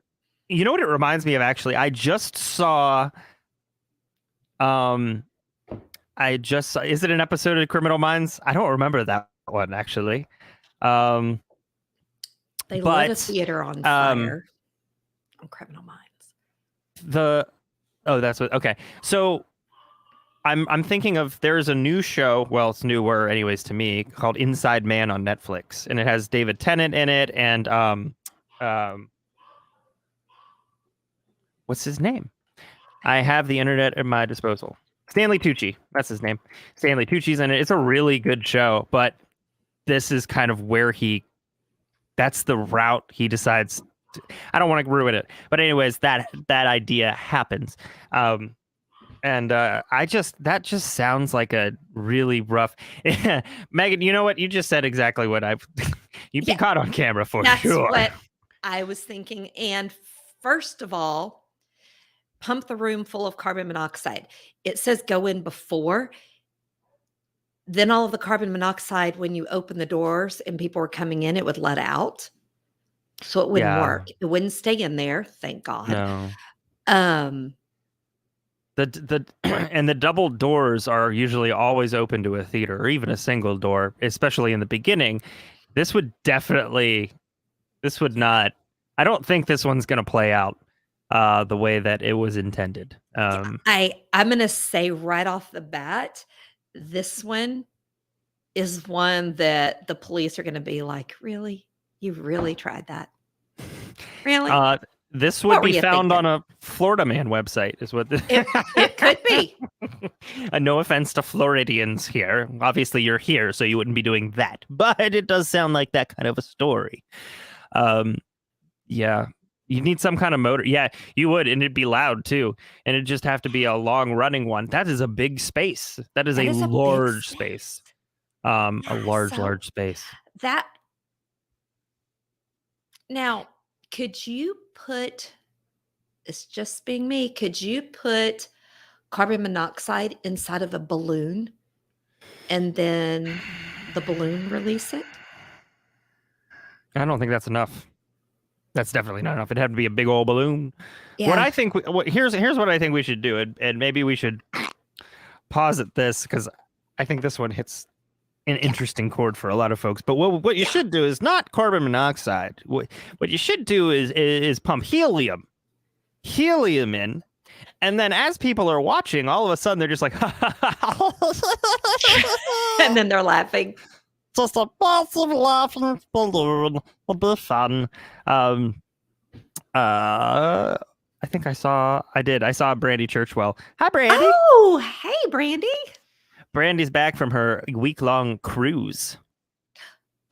You know what it reminds me of? Actually, I just saw. Is it an episode of Criminal Minds? I don't remember that one actually. They
lit a theater on fire on Criminal Minds.
That's what. Okay, so I'm thinking of there's a new show. Well, it's newer, anyways, to me, called Inside Man on Netflix, and it has David Tennant in it, and what's his name? I have the internet at my disposal. Stanley Tucci. That's his name. Stanley Tucci's in it. It's a really good show, but this is kind of where that's the route he decides. I don't want to ruin it. But anyways, that idea happens. That just sounds like a really rough. Megan, you know what? You just said exactly what you'd be caught on camera for sure.
That's what I was thinking. And First of all, pump the room full of carbon monoxide. It says go in before. Then all of the carbon monoxide, when you open the doors and people were coming in, it would let out. So it wouldn't work. It wouldn't stay in there, thank God.
No.
Um,
and the double doors are usually always open to a theater or even a single door, especially in the beginning. This would not. I don't think this one's going to play out the way that it was intended.
I'm going to say right off the bat, this one is one that the police are going to be like, really? You really tried that? Really?
This would be found on a Florida Man website, is what
it could be.
No offense to Floridians here. Obviously, you're here, so you wouldn't be doing that. But it does sound like that kind of a story. Yeah. You need some kind of motor. Yeah, you would, and it'd be loud too. And it'd just have to be a long running one. That is a big space. That is a large space. A large space.
Now, could you put, it's just being me, could you put carbon monoxide inside of a balloon and then the balloon release it?
I don't think that's enough. That's definitely not enough. It'd have to be a big old balloon. Yeah. What I think, here's what I think we should do, and maybe we should pause at this because I think this one hits an interesting chord for a lot of folks. But what you should do is not carbon monoxide. What you should do is pump helium in, and then as people are watching, all of a sudden they're just like,
and then they're laughing.
Just a massive laughing balloon. It'll be fun. I think I saw Brandy Churchwell. Hi, Brandy.
Oh, hey, Brandy.
Brandy's back from her week-long cruise.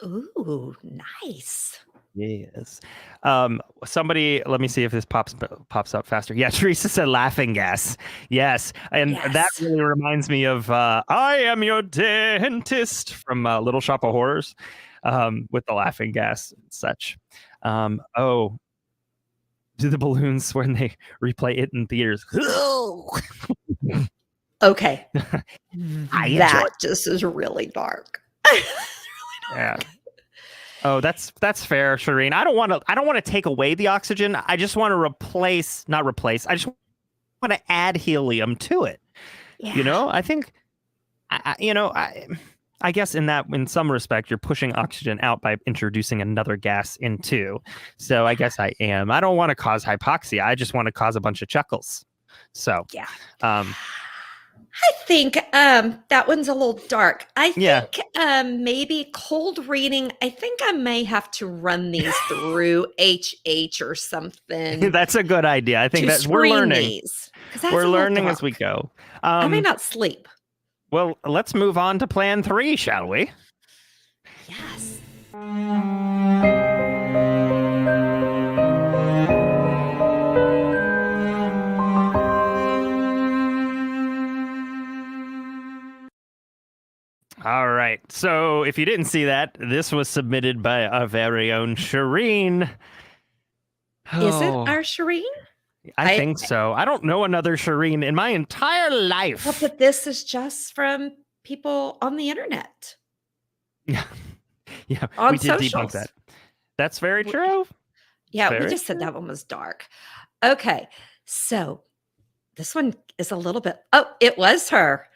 Ooh, nice.
Yes. Somebody, let me see if this pops up faster. Yeah, Teresa said laughing gas. Yes. And that really reminds me of I Am Your Dentist from Little Shop of Horrors with the laughing gas and such. Do the balloons when they replay it in theaters.
Okay. That just is really dark.
Yeah. Oh, that's fair, Shareen. I don't want to take away the oxygen. I just want to not replace. I just want to add helium to it. Yeah. You know, I think, I guess in some respect, you're pushing oxygen out by introducing another gas in too. So I guess I am. I don't want to cause hypoxia. I just want to cause a bunch of chuckles. So
yeah. I think that one's a little dark. I think maybe cold reading. I think I may have to run these through HH or something.
That's a good idea. I think that we're learning. We're learning as we go.
I may not sleep.
Well, let's move on to plan 3, shall we?
Yes.
All right. So if you didn't see that, this was submitted by our very own Shareen.
Is it our Shareen?
I think so. I don't know another Shareen in my entire life.
Well, but this is just from people on the internet.
Yeah.
On
we did debunk that. That's very true.
Yeah, we just said that one was dark. Okay. So this one is a little bit, it was her.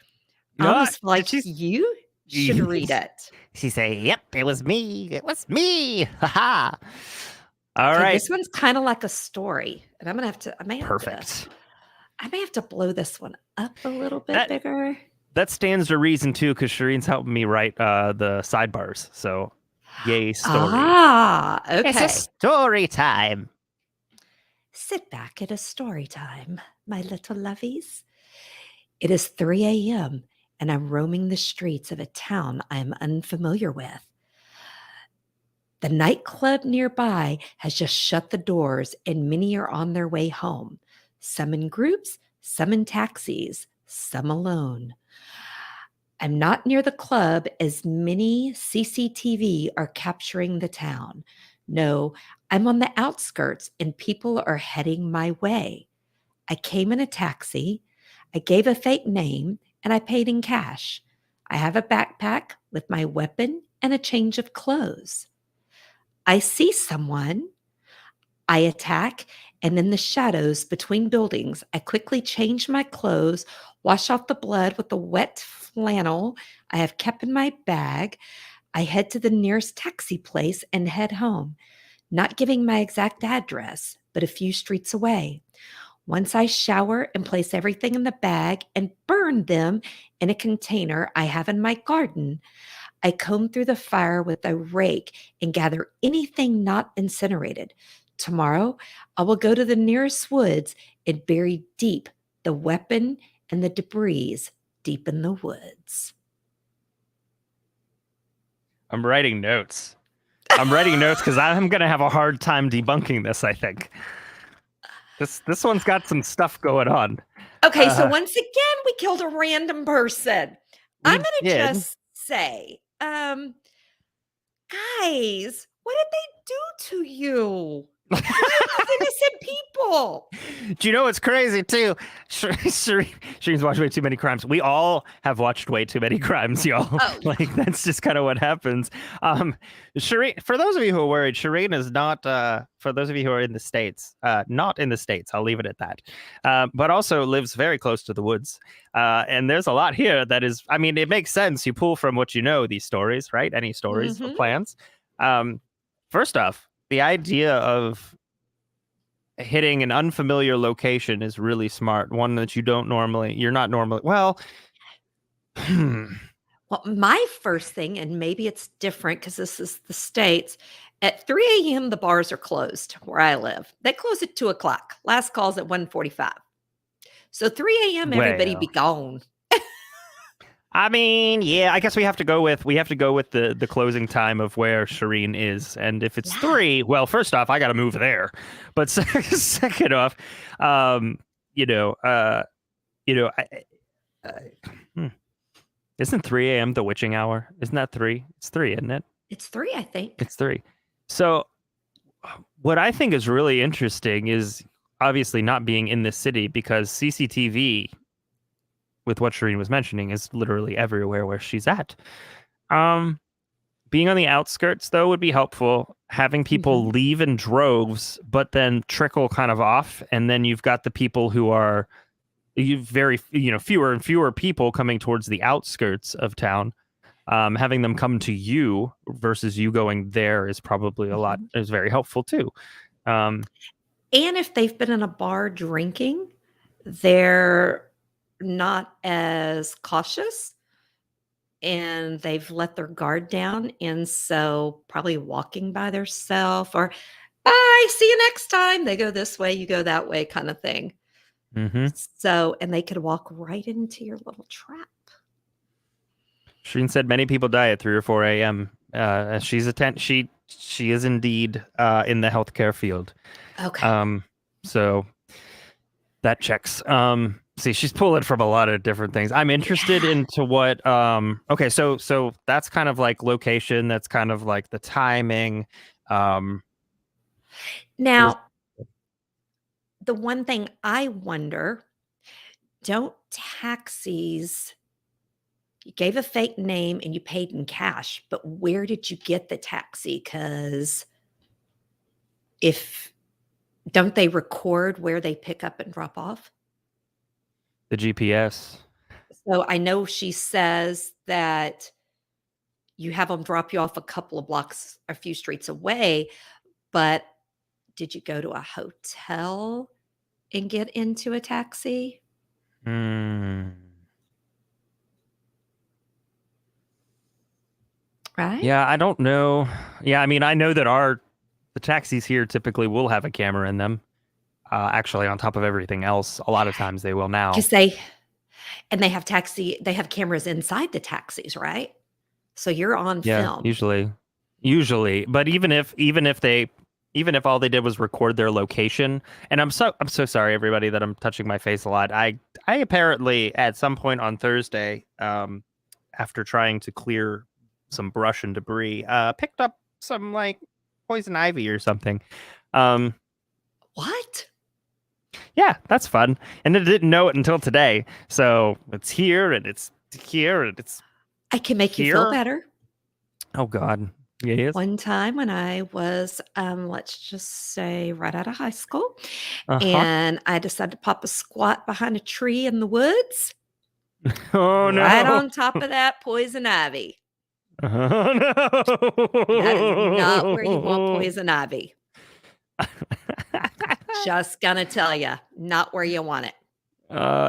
Almost like you should read it.
She say, "Yep, it was me. It was me." Ha. All right.
This one's kind of like a story, and I'm gonna have to. I may have to blow this one up a little bit bigger.
That stands to reason too, because Shareen's helping me write the sidebars. So, yay, story.
Okay.
It's a story time.
Sit back at a story time, my little lovies. It is 3 a.m. and I'm roaming the streets of a town I'm unfamiliar with. The nightclub nearby has just shut the doors and many are on their way home. Some in groups, some in taxis, some alone. I'm not near the club as many CCTV are capturing the town. No, I'm on the outskirts and people are heading my way. I came in a taxi. I gave a fake name and I paid in cash. I have a backpack with my weapon and a change of clothes. I see someone. I attack, and in the shadows between buildings, I quickly change my clothes, wash off the blood with the wet flannel I have kept in my bag. I head to the nearest taxi place and head home, not giving my exact address, but a few streets away. Once I shower and place everything in the bag and burn them in a container I have in my garden, I comb through the fire with a rake and gather anything not incinerated. Tomorrow, I will go to the nearest woods and bury deep the weapon and the debris deep in the woods.
I'm writing notes. I'm writing notes because I'm gonna have a hard time debunking this. I think this one's got some stuff going on.
Okay, so once again, we killed a random person. I'm going to just say, guys, what did they do to you? Why are these innocent people?
Do you know what's crazy too? Shareen's watched way too many crimes. We all have watched way too many crimes, y'all.
Oh.
Like that's just kind of what happens. Shareen, for those of you who are worried, Shareen is not. For those of you who are in the States, not in the States. I'll leave it at that. But also lives very close to the woods. And there's a lot here that is. I mean, it makes sense. You pull from what you know. These stories, right? Any stories or plans. First off, the idea of hitting an unfamiliar location is really smart. One that you're not normally. Well,
Well, my first thing, and maybe it's different because this is the States, at 3 a.m., the bars are closed where I live. They close at 2 o'clock. Last call's at 1:45. So 3 a.m., everybody be gone.
I mean, yeah, I guess we have to go with the closing time of where Shareen is, and if it's 3, well, first off, I got to move there, but second off, isn't 3 a.m. the witching hour? Isn't that 3? It's 3, isn't it?
It's 3, I think.
It's 3. So, what I think is really interesting is obviously not being in this city because CCTV, with what Shareen was mentioning, is literally everywhere where she's at. Being on the outskirts, though, would be helpful. Having people leave in droves, but then trickle kind of off, and then you've got the people who are fewer and fewer people coming towards the outskirts of town. Having them come to you versus you going there is probably is very helpful too.
And if they've been in a bar drinking, they're not as cautious and they've let their guard down. And so probably walking by themselves or bye, see you next time. They go this way, you go that way kind of thing. So, and they could walk right into your little trap.
Shareen said many people die at 3 or 4 a.m. She is indeed in the healthcare field.
Okay.
So that checks. See, she's pulling from a lot of different things. I'm interested into what. Okay, so that's kind of like location. That's kind of like the timing.
Now, the one thing I wonder, don't taxis, you gave a fake name and you paid in cash, but where did you get the taxi? Because don't they record where they pick up and drop off?
The GPS.
So I know she says that you have them drop you off a couple of blocks, a few streets away, but did you go to a hotel and get into a taxi? Right?
Yeah, I don't know. Yeah, I mean, I know that the taxis here typically will have a camera in them. Actually, on top of everything else, a lot of times they will now.
Because they have cameras inside the taxis, right? So you're on film.
Usually. But even if all they did was record their location, and I'm so sorry, everybody, that I'm touching my face a lot. I apparently at some point on Thursday, after trying to clear some brush and debris, picked up some poison ivy or something. Um,
What?
yeah, that's fun. And I didn't know it until today. So it's here and it's here and it's
I can make you feel
here.
better.
Oh God. Yes.
One time when I was, let's just say right out of high school,
Uh-huh.
and I decided to pop a squat behind a tree in the woods,
Oh
right
no.
on top of that poison ivy.
Oh
That is not where you want
no.
poison ivy. Just gonna tell you, not where you want it.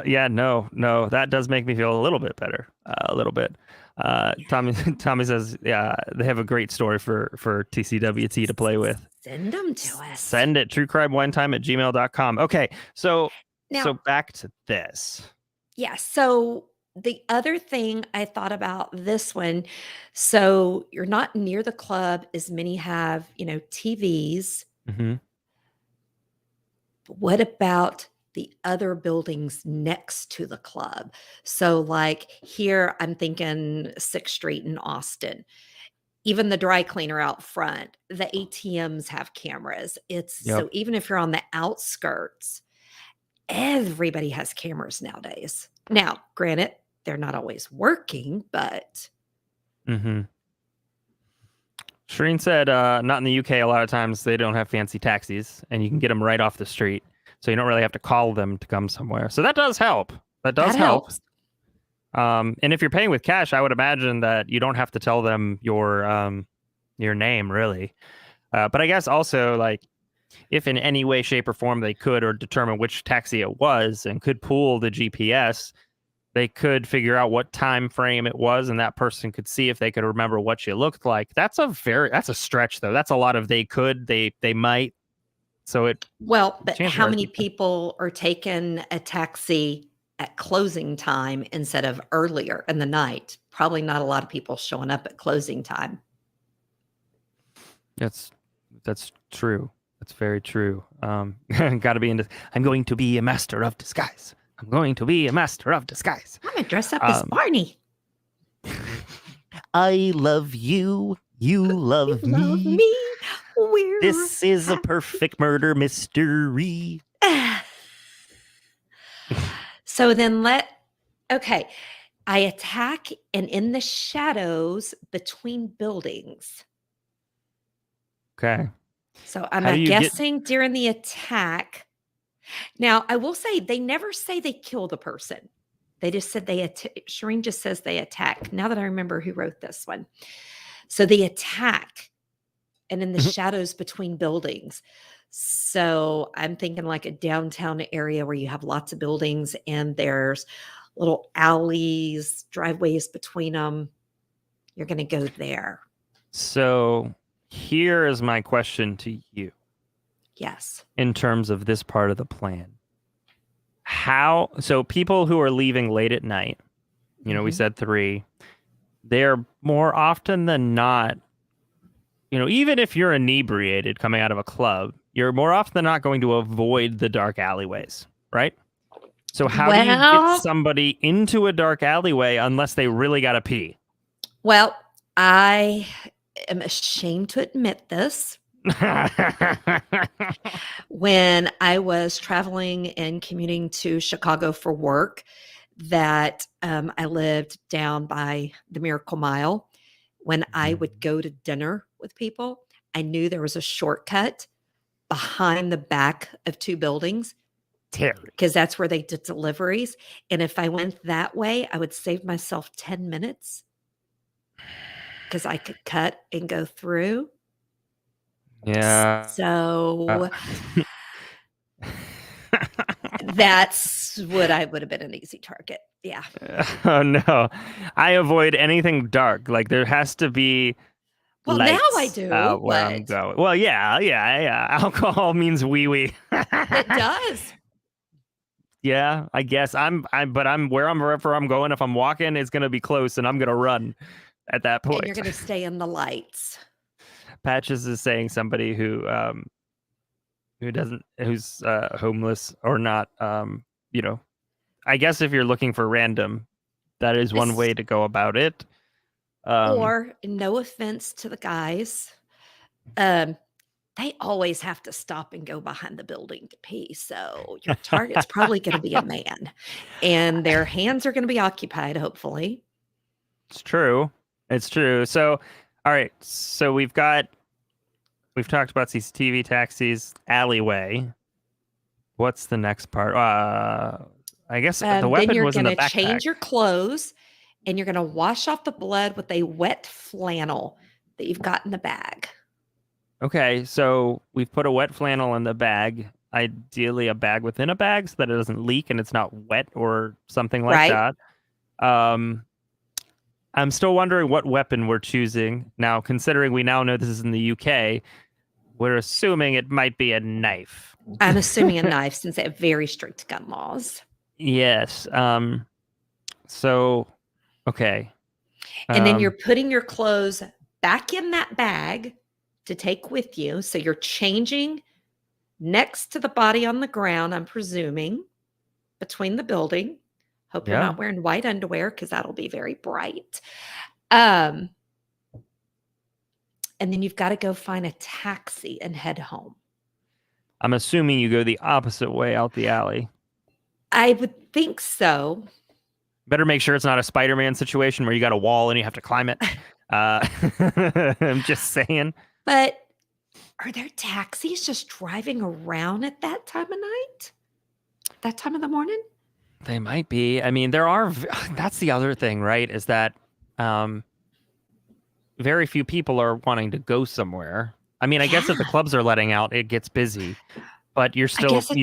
Yeah, no, that does make me feel a little bit better, a little bit. Tommy says, yeah, they have a great story for TCWT to play with.
Send them to us.
Send it truecrimewinetime@gmail.com. Okay, so
Now,
back to this.
yeah. So the other thing I thought about this one, so you're not near the club as many have, TVs.
Mm-hmm.
But what about the other buildings next to the club? So, like here, I'm thinking 6th Street in Austin. Even the dry cleaner out front, the ATMs have cameras. It's
Yep.
so even if you're on the outskirts, everybody has cameras nowadays. Now, granted, they're not always working, but
Mm-hmm. Shareen said, not in the UK. A lot of times they don't have fancy taxis, and you can get them right off the street, so you don't really have to call them to come somewhere. So that does help. That does
that
help.
helps.
And if you're paying with cash, I would imagine that you don't have to tell them your name, really. But I guess also, like, if in any way, shape, or form they could or determine which taxi it was and could pool the GPS, they could figure out what time frame it was, and that person could see if they could remember what you looked like. That's a stretch, though. That's a lot of they could, they might. So
Well, but
chances
how
are
many people are taking a taxi at closing time instead of earlier in the night? Probably not a lot of people showing up at closing time.
that's true. That's very true. Got to be into. I'm going to be a master of disguise. I'm going to be a master of disguise.
I'm gonna dress up as Barney.
I love you. You love
Love
me.
me. We're
This is a perfect murder mystery.
So then okay, I attack and in the shadows between buildings.
Okay.
So I'm
How do you get-
guessing during the attack. Now, I will say they never say they kill the person. They just said Shareen just says they attack. Now that I remember who wrote this one. So they attack and in the shadows between buildings. So I'm thinking like a downtown area where you have lots of buildings and there's little alleys, driveways between them. You're going to go there.
So here is my question to you.
Yes.
In terms of this part of the plan. So people who are leaving late at night, we said 3, they're more often than not, even if you're inebriated coming out of a club, you're more often than not going to avoid the dark alleyways, right? So how do you get somebody into a dark alleyway unless they really got to pee?
Well, I am ashamed to admit this. When I was traveling and commuting to Chicago for work, that I lived down by the Miracle Mile. When I would go to dinner with people, I knew there was a shortcut behind the back of 2 buildings because that's where they did deliveries. And if I went that way, I would save myself 10 minutes because I could cut and go through.
Yeah.
So that's what I would have been an easy target. Yeah.
Oh no. I avoid anything dark. Like there has to be lights,
now I do.
Where I'm going. Well, yeah. Alcohol means wee.
It does.
Yeah, I guess wherever I'm going. If I'm walking, it's gonna be close, and I'm gonna run at that point.
And you're gonna stay in the lights.
Patches is saying somebody who's homeless or not. I guess if you're looking for random, that is one way to go about it.
Or no offense to the guys, they always have to stop and go behind the building to pee. So your target's probably going to be a man, and their hands are going to be occupied, hopefully.
It's true. It's true. So, all right. So we've talked about CCTV, taxis, alleyway. What's the next part? I guess the
Then
weapon
you're
was in
going
the
to
backpack.
change your clothes, and you're going to wash off the blood with a wet flannel that you've got in the bag.
Okay, so we've put a wet flannel in the bag, ideally a bag within a bag so that it doesn't leak and it's not wet or something like
Right?
that. I'm still wondering what weapon we're choosing. Now, considering we now know this is in the UK, we're assuming it might be a knife.
I'm assuming a knife since they have very strict gun laws.
Yes. So, okay.
And then you're putting your clothes back in that bag to take with you. So you're changing next to the body on the ground, I'm presuming, between the building. Hope you're
Yeah.
not wearing white underwear because that'll be very bright. And then you've got to go find a taxi and head home.
I'm assuming you go the opposite way out the alley.
I would think so.
Better make sure it's not a Spider-Man situation where you got a wall and you have to climb it. I'm just saying.
But are there taxis just driving around at that time of night? That time of the morning?
They might be. I mean, there are. That's the other thing, right? Is that very few people are wanting to go somewhere. I mean, I guess if the clubs are letting out, it gets busy. But you'd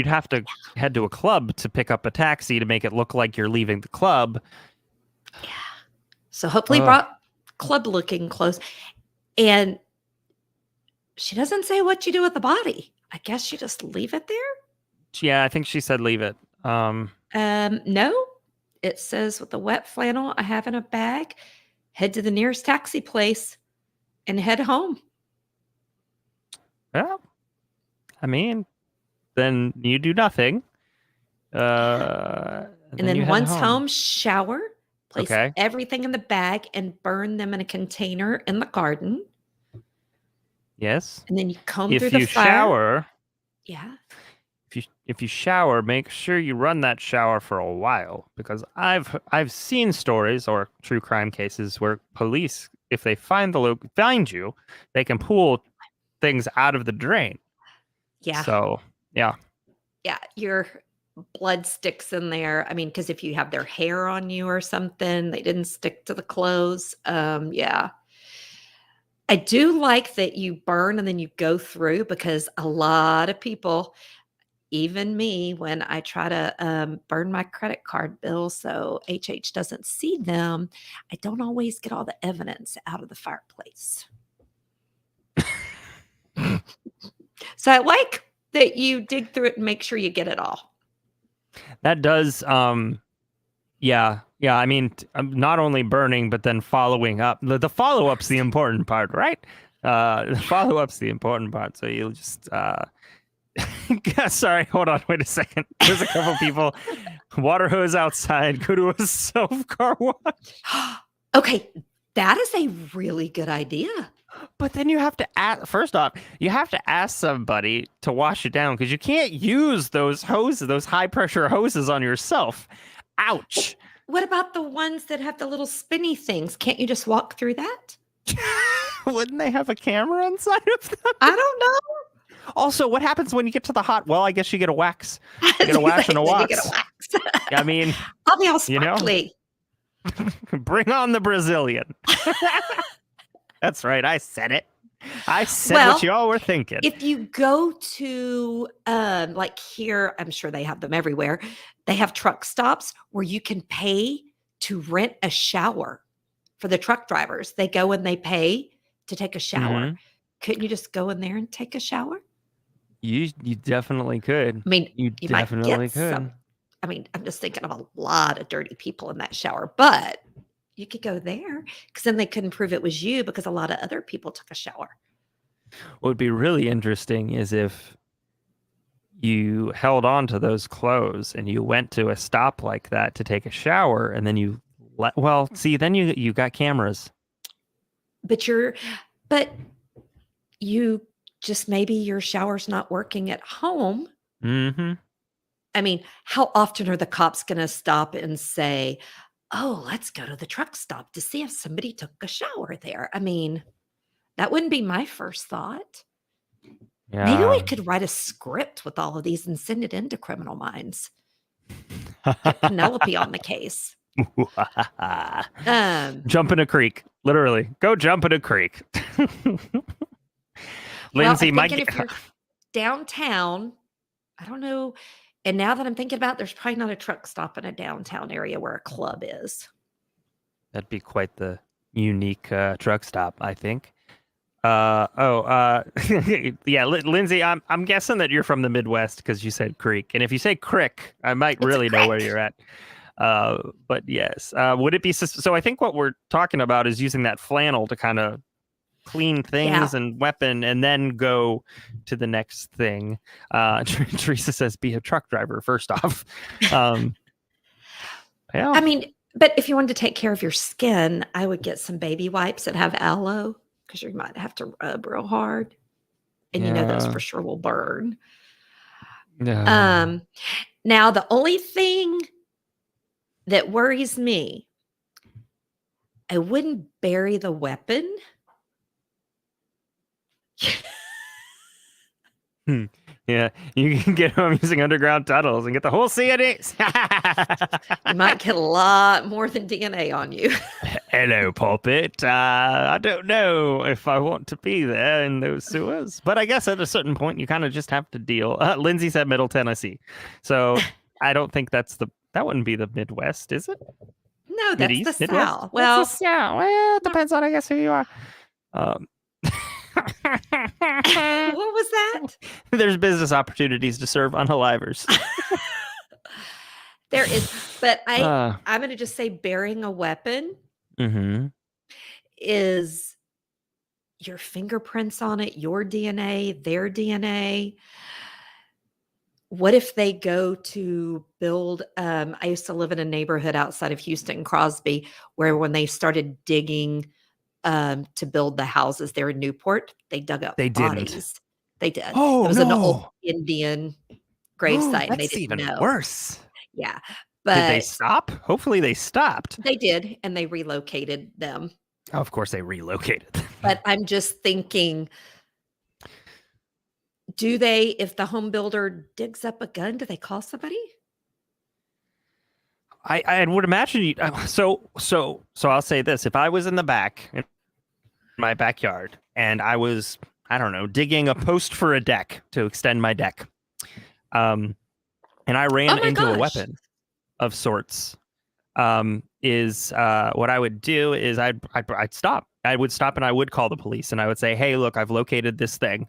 have to head to a club to pick up a taxi to make it look like you're leaving the club.
Yeah. So hopefully brought club-looking clothes. And she doesn't say what you do with the body. I guess you just leave it there?
Yeah, I think she said leave it.
No. It says with the wet flannel I have in a bag, head to the nearest taxi place and head home.
Well, I mean, then you do nothing.
And then once home, shower, place
Okay.
everything in the bag and burn them in a container in the garden.
Yes.
And then you comb
If
through the
you
fire.
shower,
Yeah.
if you shower, make sure you run that shower for a while, because I've seen stories or true crime cases where police, if they find you, they can pull things out of the drain.
Yeah.
So, yeah.
Yeah, your blood sticks in there. I mean, because if you have their hair on you or something, they didn't stick to the clothes. Yeah. I do like that you burn and then you go through, because a lot of people, even me, when I try to burn my credit card bills so HH doesn't see them, I don't always get all the evidence out of the fireplace. So I like that you dig through it and make sure you get it all.
That does yeah. I mean, not only burning, but then following up. The follow-up's the important part, right? The follow-up's the important part. So you'll just sorry, hold on, wait a second. There's a couple people. Water hose outside, go to a self-car wash.
Okay, that is a really good idea.
But then you have to ask, first off, you have to ask somebody to wash it down, because you can't use those hoses, those high-pressure hoses on yourself. Ouch.
What about the ones that have the little spinny things? Can't you just walk through that?
Wouldn't they have a camera inside of them?
I don't know.
Also, what happens when you get to the hot? Well, I guess you get a wax. You get a wax and a wax.
You get a wax.
I mean,
I'll be all sparkly.
Bring on the Brazilian. That's right. I said it. I said what y'all were thinking.
If you go to like here, I'm sure they have them everywhere. They have truck stops where you can pay to rent a shower for the truck drivers. They go and they pay to take a shower.
Mm-hmm.
Couldn't you just go in there and take a shower?
You definitely could.
I mean,
you definitely
might get
could.
some. I mean, I'm just thinking of a lot of dirty people in that shower, but you could go there, because then they couldn't prove it was you, because a lot of other people took a shower.
What would be really interesting is if you held on to those clothes and you went to a stop like that to take a shower, and then then you got cameras.
But you just maybe your shower's not working at home.
Mm-hmm.
I mean, how often are the cops going to stop and say, "Oh, let's go to the truck stop to see if somebody took a shower there"? I mean, that wouldn't be my first thought. Maybe we
Yeah.
could write a script with all of these and send it into Criminal Minds. Get Penelope on the case.
Jump in a creek. Literally. Go jump in a creek.
Well,
Lindsay
I'm
might
thinking
get...
if you're downtown, I don't know. And now that I'm thinking about it, there's probably not a truck stop in a downtown area where a club is.
That'd be quite the unique truck stop, I think. Yeah, Lindsay, I'm guessing that you're from the Midwest because you said creek. And if you say crick, I might
It's a
really know where
crick.
you're at. But yes, would it be so? I think what we're talking about is using that flannel to kind of clean things
Yeah.
and weapon, and then go to the next thing. Teresa says, "Be a truck driver first off." Yeah,
I mean, but if you wanted to take care of your skin, I would get some baby wipes that have aloe because you might have to rub real hard. And you know those
yeah,
for sure will burn.
yeah.
Now the only thing that worries me, I wouldn't bury the weapon.
Yeah, you can get them using underground tunnels and get the whole CNAs.
You might get a lot more than DNA on you.
Hello, pulpit. I don't know if I want to be there in those sewers, but I guess at a certain point you kind of just have to deal. Lindsay said Middle Tennessee, so I don't think that wouldn't be the Midwest, is it?
No, that's the
Mideast, Midwest.
South. Well,
Yeah. Well, it depends on, I guess, who you are. Um,
what was that?
There's business opportunities to serve unalivers.
There is, but
Uh,
I'm going to just say burying a weapon
mm-hmm.
is your fingerprints on it, your DNA, their DNA. What if they go to build? I used to live in a neighborhood outside of Houston, Crosby, where when they started digging to build the houses there in Newport, they dug up
They didn't.
bodies. They did.
Oh,
It was an old
no.
Indian gravesite, and they
That's
didn't
even
know.
worse.
Yeah,
Did they
but
stop? Hopefully they stopped.
they did, and they relocated them.
Oh, of course they relocated.
But I'm just thinking, do they, if the home builder digs up a gun, do they call somebody?
I would imagine you. So I'll say this: if I was in the back in my backyard and I was, I don't know, digging a post for a deck to extend my deck, and I ran
Oh my
into a
gosh.
weapon of sorts, is what I would do is I'd stop. I would stop and I would call the police and I would say, "Hey, look, I've located this thing."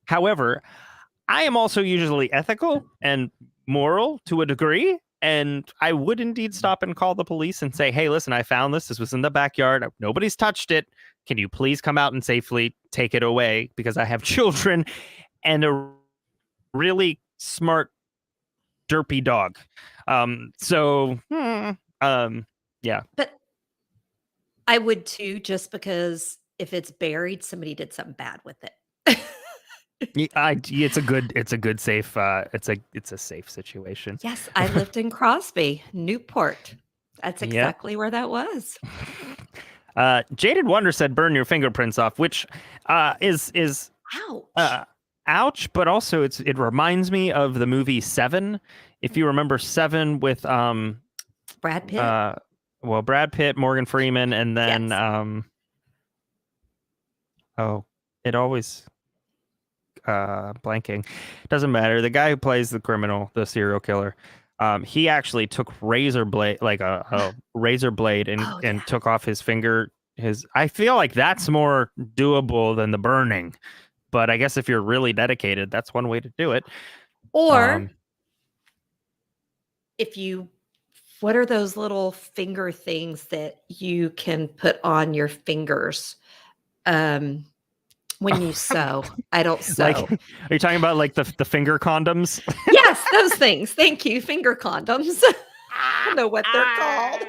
However, I am also usually ethical and moral to a degree. And I would indeed stop and call the police and say, "Hey, listen, I found this. This was in the backyard. Nobody's touched it. Can you please come out and safely take it away? Because I have children and a really smart, derpy dog." Yeah.
But I would too, just because if it's buried, somebody did something bad with it.
It's a good safe. It's a safe situation.
Yes, I lived in Crosby, Newport. That's
Yeah.
exactly where that was.
Jaded Wonder said, "Burn your fingerprints off," which is
Ouch.
ouch, but also it reminds me of the movie Seven. If you remember Seven with
Brad Pitt?
Brad Pitt, Morgan Freeman, and then
Yes.
it always blanking. Doesn't matter. The guy who plays the criminal, the serial killer, he actually took razor blade, like a razor blade, and
Oh, yeah.
took off his finger. I feel like that's more doable than the burning. But I guess if you're really dedicated, that's one way to do it.
Or what are those little finger things that you can put on your fingers when you sew? I don't sew.
Like, are you talking about like the finger condoms?
Yes, those things. Thank you. Finger condoms. I don't know what they're called.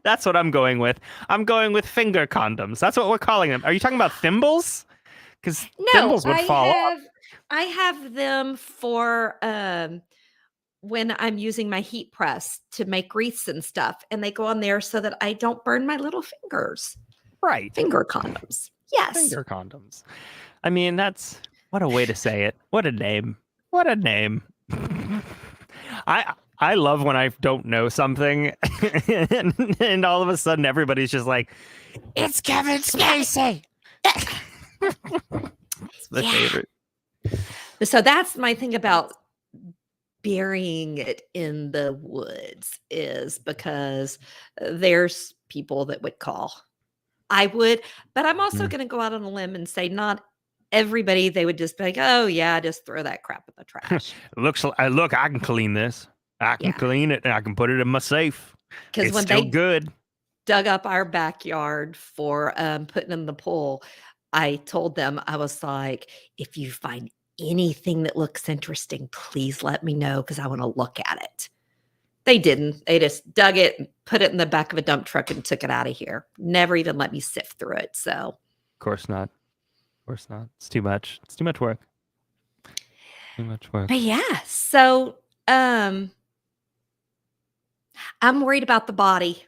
That's what I'm going with. I'm going with finger condoms. That's what we're calling them. Are you talking about thimbles? because
No,
thimbles would fall off.
I have them for when I'm using my heat press to make wreaths and stuff, and they go on there so that I don't burn my little fingers.
Right.
Finger condoms. Yes.
Finger condoms. I mean, that's what a way to say it. What a name. What a name. I love when I don't know something and all of a sudden everybody's just like, it's Kevin Spacey. It's my favorite.
So that's my thing about burying it in the woods, is because there's people that would call. I would, but I'm also going to go out on a limb and say not everybody. They would just be like, oh yeah, just throw that crap in the trash.
Look, I can clean this. I can clean it and I can put it in my safe.
Because when
still
they
good.
dug up our backyard for putting in the pool, I told them, I was like, if you find anything that looks interesting, please let me know because I want to look at it. They didn't. They just dug it and put it in the back of a dump truck and took it out of here. Never even let me sift through it. So,
of course not. Of course not. It's too much. It's too much work. Too much work.
But yeah. So, I'm worried about the body.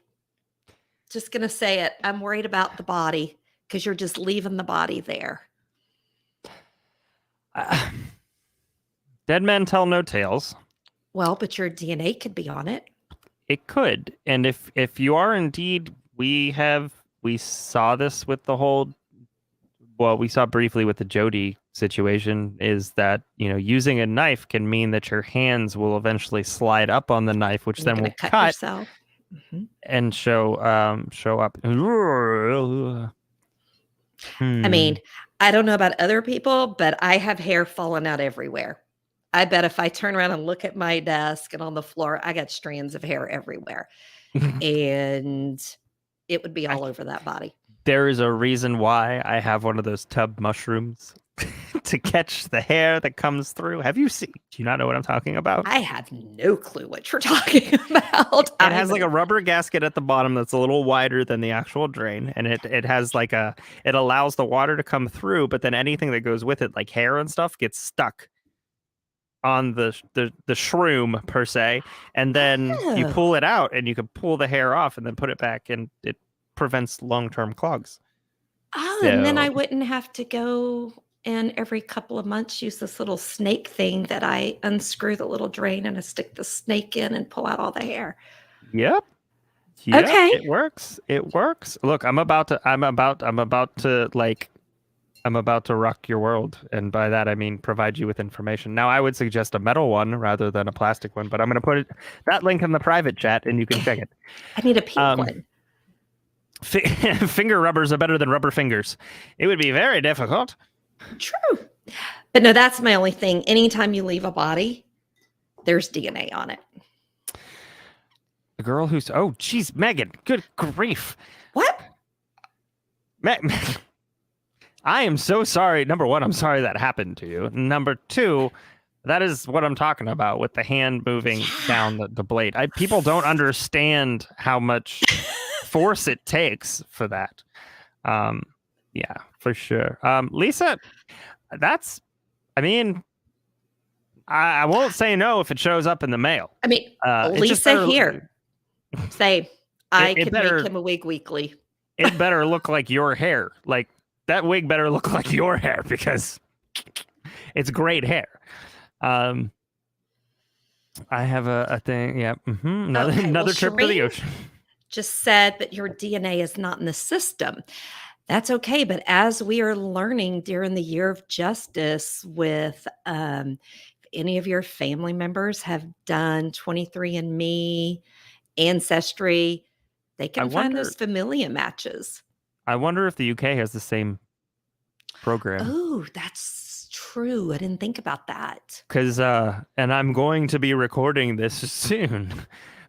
Just gonna say it. I'm worried about the body because you're just leaving the body there.
Dead men tell no tales.
Well, but your DNA could be on it.
It could, and if you are indeed, we saw this with the whole. Well, we saw briefly with the Jody situation is that using a knife can mean that your hands will eventually slide up on the knife, which then will cut
yourself.
And show up.
I mean, I don't know about other people, but I have hair falling out everywhere. I bet if I turn around and look at my desk and on the floor, I got strands of hair everywhere. And it would be all over that body.
There is a reason why I have one of those tub mushrooms to catch the hair that comes through. Have you seen? Do you not know what I'm talking about?
I have no clue what you're talking about.
It has like a rubber gasket at the bottom that's a little wider than the actual drain, and it has like it allows the water to come through, but then anything that goes with it, like hair and stuff, gets stuck on the shroom per se, and then you pull it out and you can pull the hair off and then put it back, and it prevents long-term clogs.
Oh, and then I wouldn't have to go and every couple of months use this little snake thing that I unscrew the little drain and I stick the snake in and pull out all the hair.
Yep.
Okay.
It works. It works. Look, I'm about to rock your world, and by that I mean provide you with information. Now, I would suggest a metal one rather than a plastic one, but I'm going to put that link in the private chat, and you can check it.
I need a pink one.
Finger rubbers are better than rubber fingers. It would be very difficult.
True. But no, that's my only thing. Anytime you leave a body, there's DNA on it.
The girl who's... Oh, geez, Megan. Good grief.
What?
I am so sorry. Number one, I'm sorry that happened to you. Number two, that is what I'm talking about with the hand moving down the blade. People don't understand how much force it takes for that. Yeah, for sure. Lisa, I won't say no if it shows up in the mail.
I mean, Lisa here. Say, I could make him a wig weekly.
It better look like your hair. Like, that wig better look like your hair because it's great hair. I have a thing. Yeah. Mm-hmm. Another trip to the ocean.
Just said, but your DNA is not in the system. That's okay. But as we are learning during the year of justice with if any of your family members have done 23andMe, Ancestry, they can find those familia matches.
I wonder if the UK has the same program.
Oh, that's true. I didn't think about that.
Because, and I'm going to be recording this soon,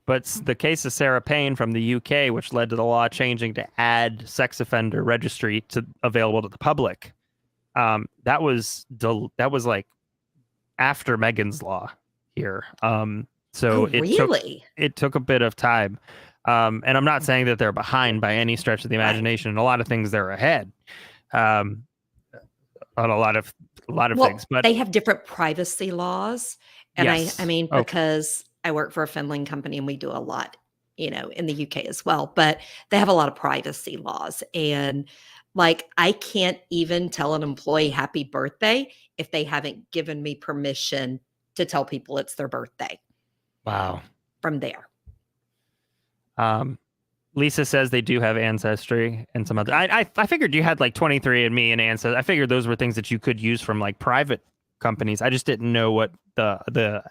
but the case of Sarah Payne from the UK, which led to the law changing to add sex offender registry to available to the public. That was like after Megan's Law here. So it took a bit of time. And I'm not saying that they're behind by any stretch of the imagination. A lot of things they're ahead. on a lot of things. But
they have different privacy laws. And
yes.
I mean, because I work for a Finland company and we do a lot, in the UK as well, but they have a lot of privacy laws. And like, I can't even tell an employee happy birthday if they haven't given me permission to tell people it's their birthday.
Wow.
From there.
Lisa says they do have Ancestry and some other. I figured you had like 23andMe and Ancestry. I figured those were things that you could use from like private companies. I just didn't know what the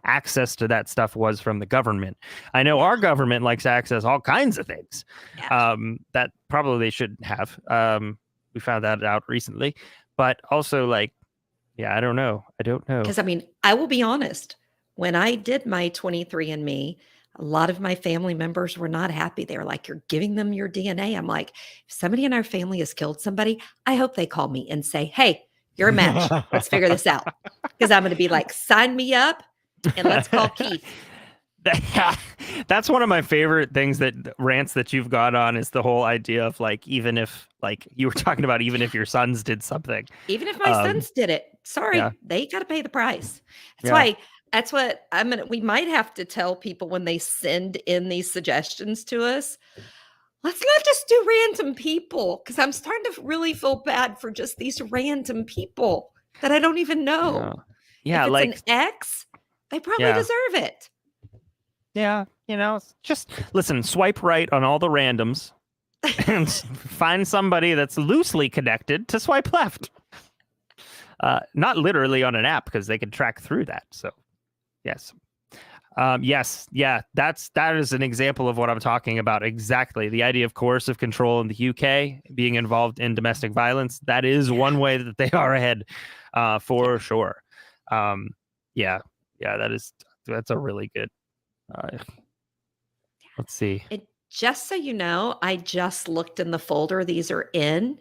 access to that stuff was from the government. I know our government likes to access all kinds of things that probably they shouldn't have. We found that out recently, but also like, I don't know.
Because I mean, I will be honest. When I did my 23andMe, a lot of my family members were not happy. They were like, "You're giving them your DNA." I'm like, if somebody in our family has killed somebody, I hope they call me and say, "Hey, you're a match. Let's figure this out." Because I'm going to be like, sign me up and let's call Keith.
That's one of my favorite things rants that you've got on is the whole idea of like, even if like you were talking about, even if your sons did something,
even if my sons did it, sorry, they got to pay the price. That's what we might have to tell people when they send in these suggestions to us. Let's not just do random people, because I'm starting to really feel bad for just these random people that I don't even know.
Yeah,
if it's
like
an ex, they probably deserve it.
Yeah, just listen, swipe right on all the randoms and find somebody that's loosely connected to swipe left. Not literally on an app, because they can track through that. So, yes. That is an example of what I'm talking about. Exactly. The idea of coercive control in the UK, being involved in domestic violence, that is one way that they are ahead, for sure. That's a really good. Let's see.
Just so you know, I just looked in the folder these are in.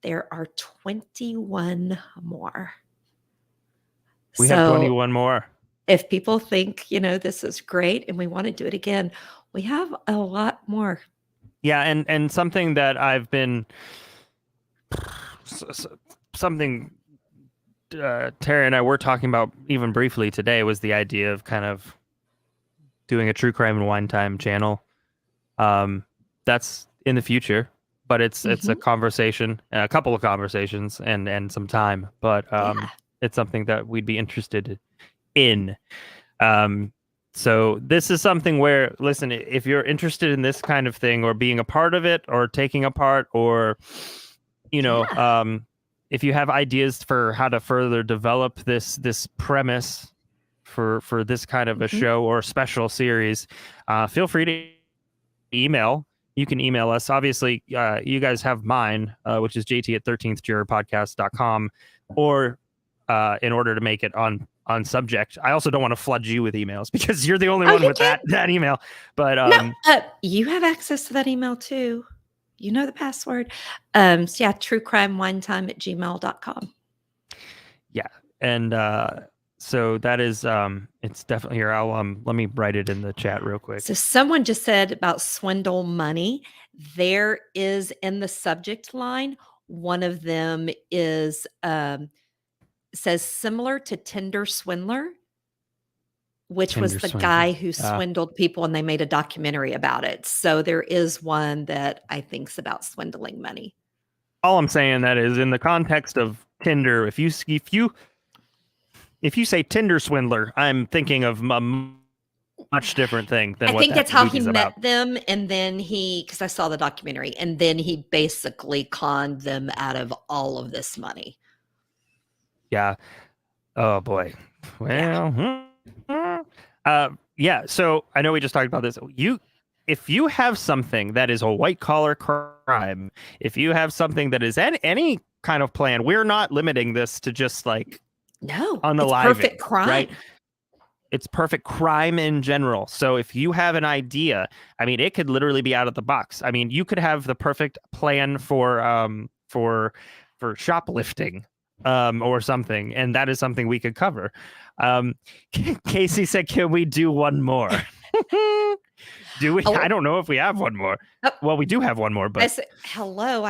There are 21 more.
We have 21 more.
If people think, this is great and we want to do it again, we have a lot more.
Yeah, and something that I've been Teri and I were talking about even briefly today was the idea of kind of doing a true crime and wine time channel. That's in the future, but it's a conversation, a couple of conversations and some time, but it's something that we'd be interested in. So this is something where, listen, if you're interested in this kind of thing or being a part of it or taking a part, or if you have ideas for how to further develop this premise for this kind of a show or special series, feel free to email. You can email us. Obviously, you guys have mine, which is jt@13thjurorpodcast.com, or in order to make it on subject. I also don't want to flood you with emails because you're the only one with that email. But
you have access to that email too. You know the password. truecrimewinetime@gmail.com.
Yeah. And so that is it's definitely here. I'll let me write it in the chat real quick.
So someone just said about swindle money. There is in the subject line, one of them is says similar to Tinder swindler, which was the guy who swindled people, and they made a documentary about it. So there is one that I think's about swindling money.
All I'm saying that is in the context of Tinder, if you say Tinder swindler, I'm thinking of a much different thing than
I think that's how he met them, and then because I saw the documentary, and then he basically conned them out of all of this money.
Yeah. Oh boy. Well. So I know we just talked about this. If you have something that is a white collar crime, if you have something that is any kind of plan, we're not limiting this to just like unaliving.
It's perfect crime.
Right? It's perfect crime in general. So if you have an idea, I mean, it could literally be out of the box. I mean, you could have the perfect plan for shoplifting. Or something, and that is something we could cover. Casey said, "Can we do one more?" Do we? I don't know if we have one more. Well, we do have one more, but
I said, hello.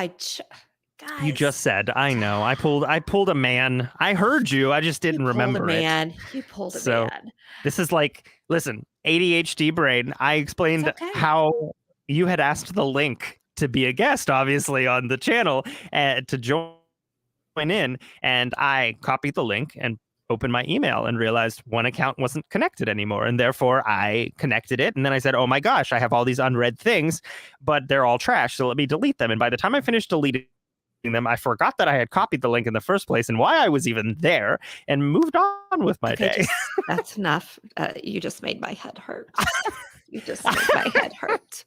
You
Guys,
just said, I know. I pulled a man. I heard you. I just
you
didn't
pulled a
remember it.
man. You pulled a
So
man.
this is like, listen, ADHD brain. I
It's
explained
okay.
how you had asked the link to be a guest, obviously, on the channel to join in, and I copied the link and opened my email and realized one account wasn't connected anymore, and therefore I connected it, and then I said, oh my gosh, I have all these unread things, but they're all trash, so let me delete them. And by the time I finished deleting them, I forgot that I had copied the link in the first place and why I was even there, and moved on with my
Okay,
day.
that's enough. You just made my head hurt. You just made my head hurt.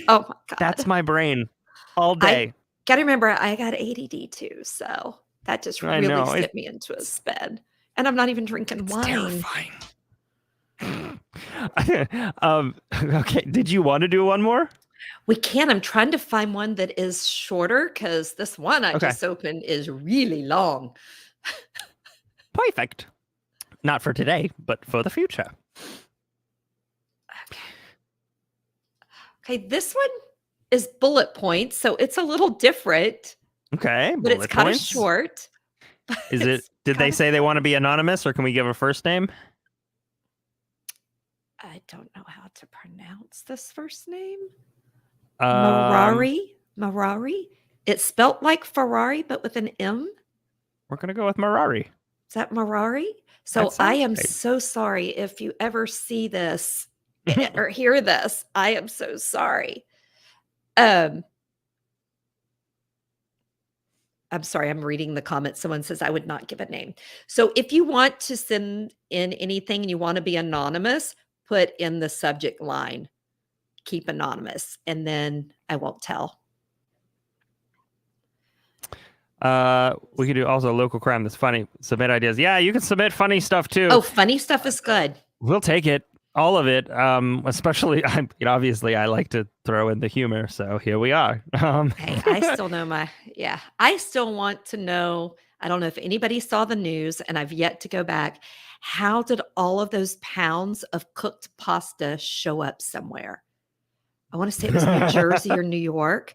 Oh my God.
That's my brain all
I
day.
got to remember I got ADD too, so that just
I
really
know.
sent me into a spin. And I'm not even drinking
It's
wine.
terrifying. Okay, did you want to do one more?
We can. I'm trying to find one that is shorter because this one I
Okay,
just opened is really long.
perfect. Not for today, but for the future.
Okay, this one is bullet points, so it's a little different,
Okay,
but it's
bullet
kind of
points.
short.
Is it?
It's
Did they
kind of
say they want to
funny.
be anonymous, or can we give a first name?
I don't know how to pronounce this first name.
Um,
Marari. It's spelt like Ferrari, but with an M.
we're gonna go with Marari.
Is that Marari?
That
So I
sounds
am
right.
so sorry if you ever see this or hear this. I am so sorry. Um, I'm sorry, I'm reading the comments. Someone says I would not give a name. So if you want to send in anything and you want to be anonymous, put in the subject line, keep anonymous, and then I won't tell.
We could do also local crime that's funny. Submit ideas. Yeah, you can submit funny stuff too.
Oh, funny stuff is good.
We'll take it, all of it. Especially, obviously I like to throw in the humor, so here we are.
Hey, I still know I still want to know. I don't know if anybody saw the news, and I've yet to go back. How did all of those pounds of cooked pasta show up somewhere? I want to say it was New Jersey or New York.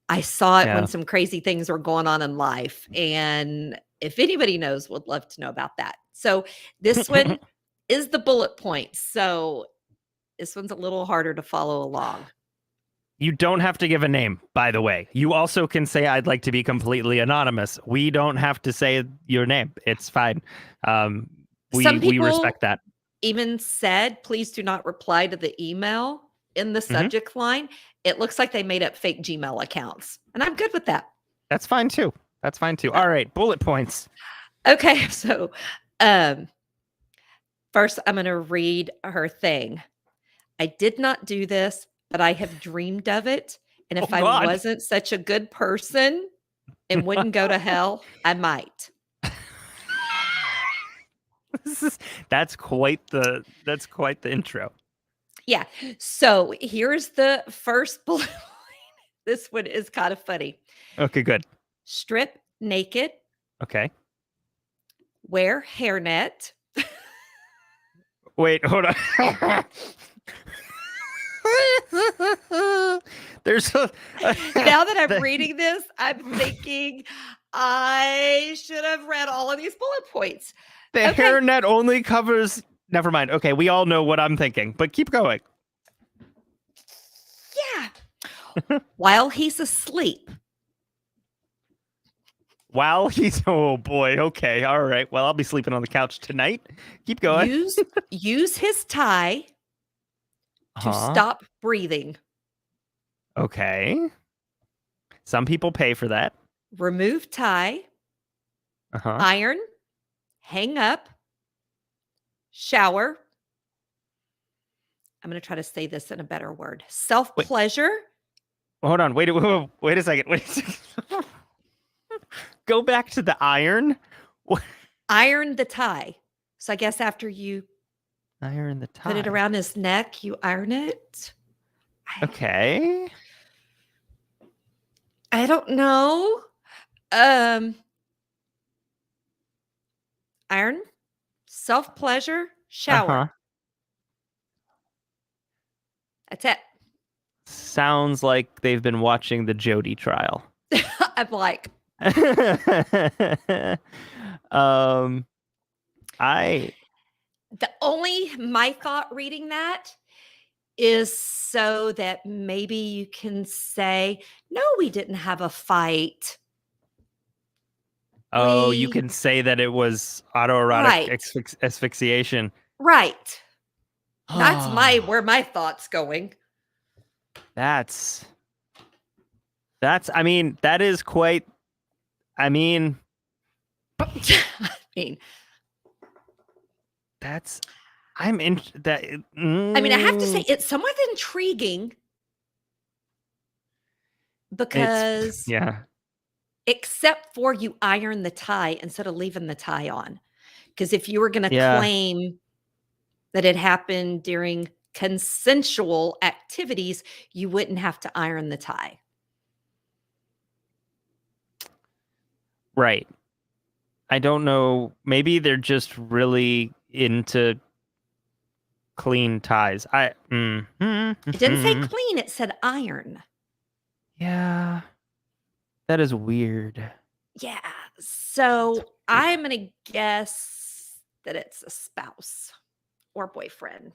I saw it when
Yeah.
some crazy things were going on in life. And if anybody knows, would love to know about that. So this one is the bullet points. So this one's a little harder to follow along.
You don't have to give a name, by the way. You also can say, I'd like to be completely anonymous. We don't have to say your name. It's fine.
Some
We
people
respect that.
even said, please do not reply to the email in the
Mhm.
subject line. It looks like they made up fake Gmail accounts. And I'm good with that.
That's fine too. That's fine too. All right, bullet points.
Okay. So first, I'm going to read her thing. I did not do this, but I have dreamed of it. And if
Oh
I
God.
wasn't such a good person and wouldn't go to hell, I might.
That's quite the intro.
Yeah. So here's the first bullet point. This one is kind of funny.
Okay, good.
Strip naked,
Okay.
wear hairnet.
Wait, hold on. There's a
Now that I'm reading this, I'm thinking I should have read all of these bullet points.
the
Okay.
hairnet only covers. Never mind. Okay, we all know what I'm thinking, but keep going.
Yeah. While he's asleep.
While he's oh boy. Okay, all right. Well, I'll be sleeping on the couch tonight. Keep going.
Use his tie to stop breathing.
Okay. Some people pay for that.
Remove tie,
Uh-huh.
iron, hang up, shower. I'm going to try to say this in a better word. Self-pleasure.
Hold on. Wait a second. Wait a second. Go back to the iron.
Iron the tie. So I guess after you
Iron the tie.
put it around his neck, you iron it.
Okay.
I don't know. Iron, self-pleasure, shower.
Uh-huh.
That's it.
Sounds like they've been watching the Jody trial.
I'm like,
um, I
My thought reading that is so that maybe you can say, "No, we didn't have a fight.
oh, you
We"
can say that it was autoerotic
Right,
asphyxiation.
right. That's my
Oh,
where my thoughts going.
that's I mean, that is quite. I mean,
I mean
that's. I'm in that.
I have to say it's somewhat intriguing
It's
because
yeah.
except for you iron the tie instead of leaving the tie on. Because if you were gonna
Yeah.
claim that it happened during consensual activities, you wouldn't have to iron the tie.
Right. I don't know. Maybe they're just really into clean ties.
It didn't say clean, it said iron.
Yeah. That is weird.
Yeah.
That's
So
weird.
I'm gonna guess that it's a spouse or boyfriend.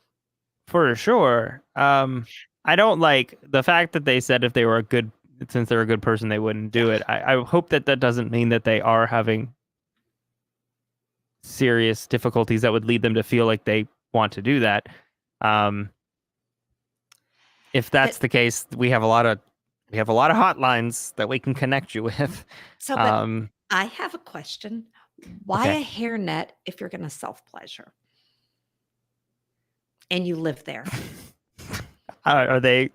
For sure. I don't like the fact that they said if they were a good, since they're a good person, they wouldn't
Yeah.
do it. I hope that that doesn't mean that they are having serious difficulties that would lead them to feel like they want to do that. Um, if that's
But
the case, we have a lot of hotlines that we can connect you with.
but
Um,
I have a question. Why
okay.
a hairnet if you're gonna self-pleasure and you live there?
Are they?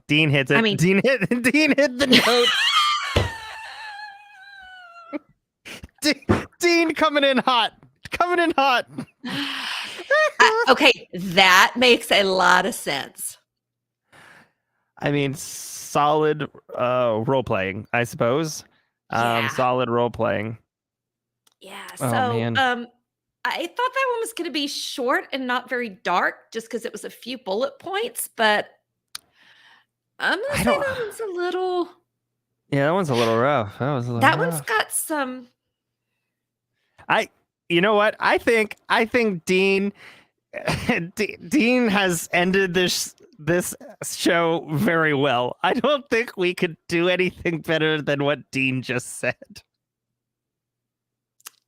Dean hits
I
it.
mean
Dean hit the note. Dean coming in hot. Coming in hot.
okay, that makes a lot of sense.
I mean, solid role playing, I suppose.
Yeah.
Solid role playing.
Yeah.
Oh
So,
man.
I thought that one was going to be short and not very dark just because it was a few bullet points, but I'm going to
I
say
don't.
that one's a little,
Yeah, that one's a little rough. That was a little
that one's
rough.
got some,
I. You know what? I think Dean. Dean has ended this show very well. I don't think we could do anything better than what Dean just said.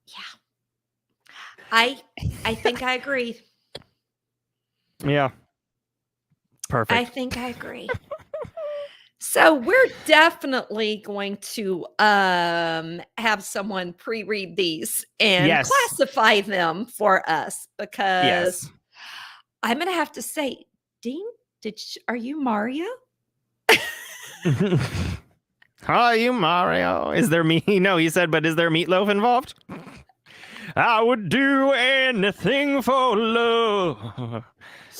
yeah. I think I agree.
Yeah.
I
Perfect.
think I agree. So we're definitely going to have someone pre-read these and
Yes.
classify them for us because
Yes.
I'm gonna have to say, Dean, are you Mario?
Are you Mario? Is there meat? No, he said, but is there meatloaf involved? I would do anything for love,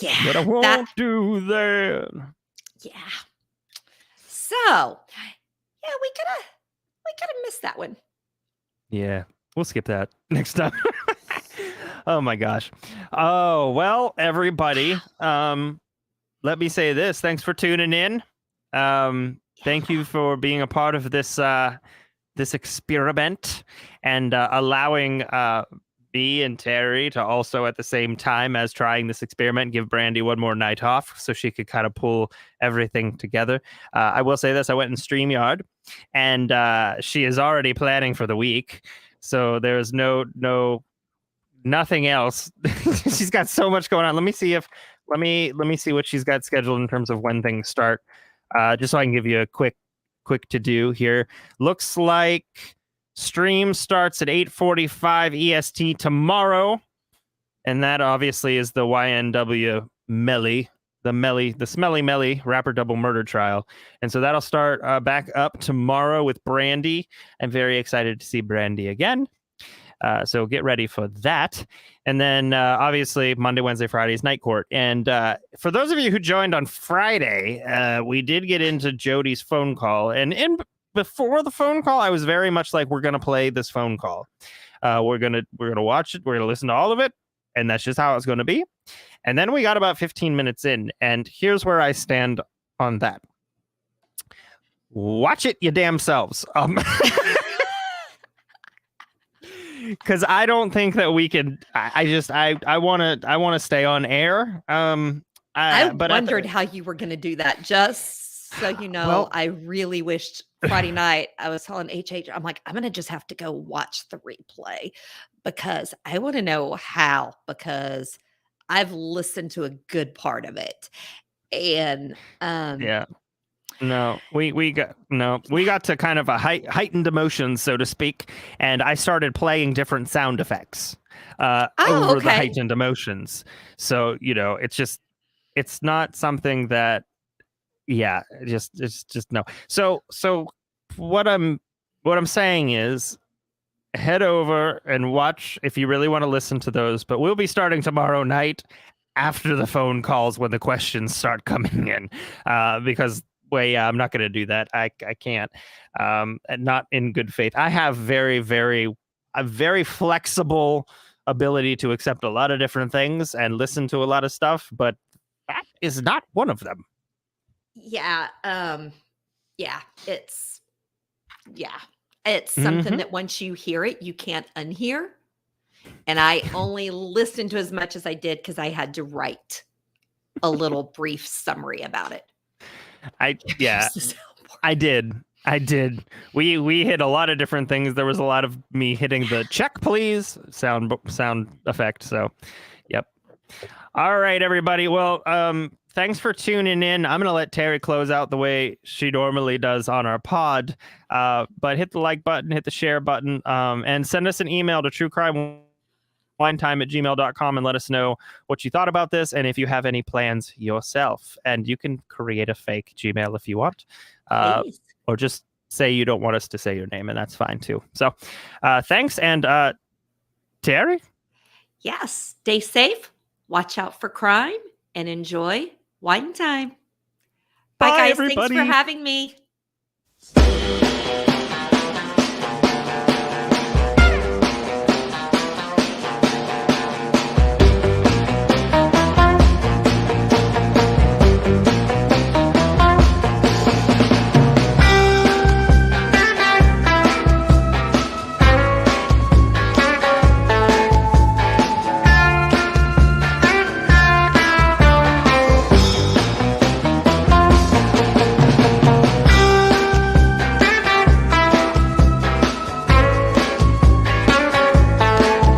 Yeah,
but I
that
won't do that.
yeah. So, yeah, we coulda missed that one.
Yeah, we'll skip that next time. Oh my gosh. Oh, well, everybody. Let me say this. Thanks for tuning in. Thank
Yeah.
you for being a part of this experiment and allowing me and Teri to also at the same time as trying this experiment give Brandy one more night off so she could kind of pull everything together. I will say this: I went in StreamYard, and she is already planning for the week, so there's nothing else. She's got so much going on. Let me see what she's got scheduled in terms of when things start. Just so I can give you a quick to do here. Looks like stream starts at 8:45 EST tomorrow, and that obviously is the YNW Melly, the Smelly Melly rapper double murder trial, and so that'll start back up tomorrow with Brandy. I'm very excited to see Brandy again. So get ready for that. And then obviously Monday, Wednesday, Friday is Night Court. And for those of you who joined on Friday, we did get into Jody's phone call. And before the phone call, I was very much like, we're going to play this phone call. We're gonna watch it. We're gonna listen to all of it. And that's just how it's going to be. And then we got about 15 minutes in. And here's where I stand on that. Watch it, you damn selves. because I don't think that we could. I want to stay on air.
I
But
wondered how you were going to do that. Just so you know,
Well-
I really wished Friday night I was telling HH, I'm like, I'm going to just have to go watch the replay because I want to know how, because I've listened to a good part of it. And
yeah. No, we got to kind of a heightened emotions, so to speak, and I started playing different sound effects over the
okay.
heightened emotions. So it's not something that, it's just no. So what I'm saying is, head over and watch if you really want to listen to those. But we'll be starting tomorrow night after the phone calls when the questions start coming in, because. Well, yeah, I'm not going to do that. I can't. And not in good faith. I have a very flexible ability to accept a lot of different things and listen to a lot of stuff, but that is not one of them.
Yeah. It's something that once you hear it, you can't unhear. And I only listened to as much as I did because I had to write a little brief summary about it.
I did. We hit a lot of different things. There was a lot of me hitting the check please sound effect. So, yep. All right, everybody. Well, thanks for tuning in. I'm going to let Teri close out the way she normally does on our pod. But hit the like button, hit the share button, and send us an email to truecrimewinetime@gmail.com and let us know what you thought about this and if you have any plans yourself. And you can create a fake Gmail if you want, or just say you don't want us to say your name, and that's fine too. So thanks. And Teri?
Yes. Stay safe, watch out for crime, and enjoy wine time. Bye guys.
Everybody.
Thanks for having me.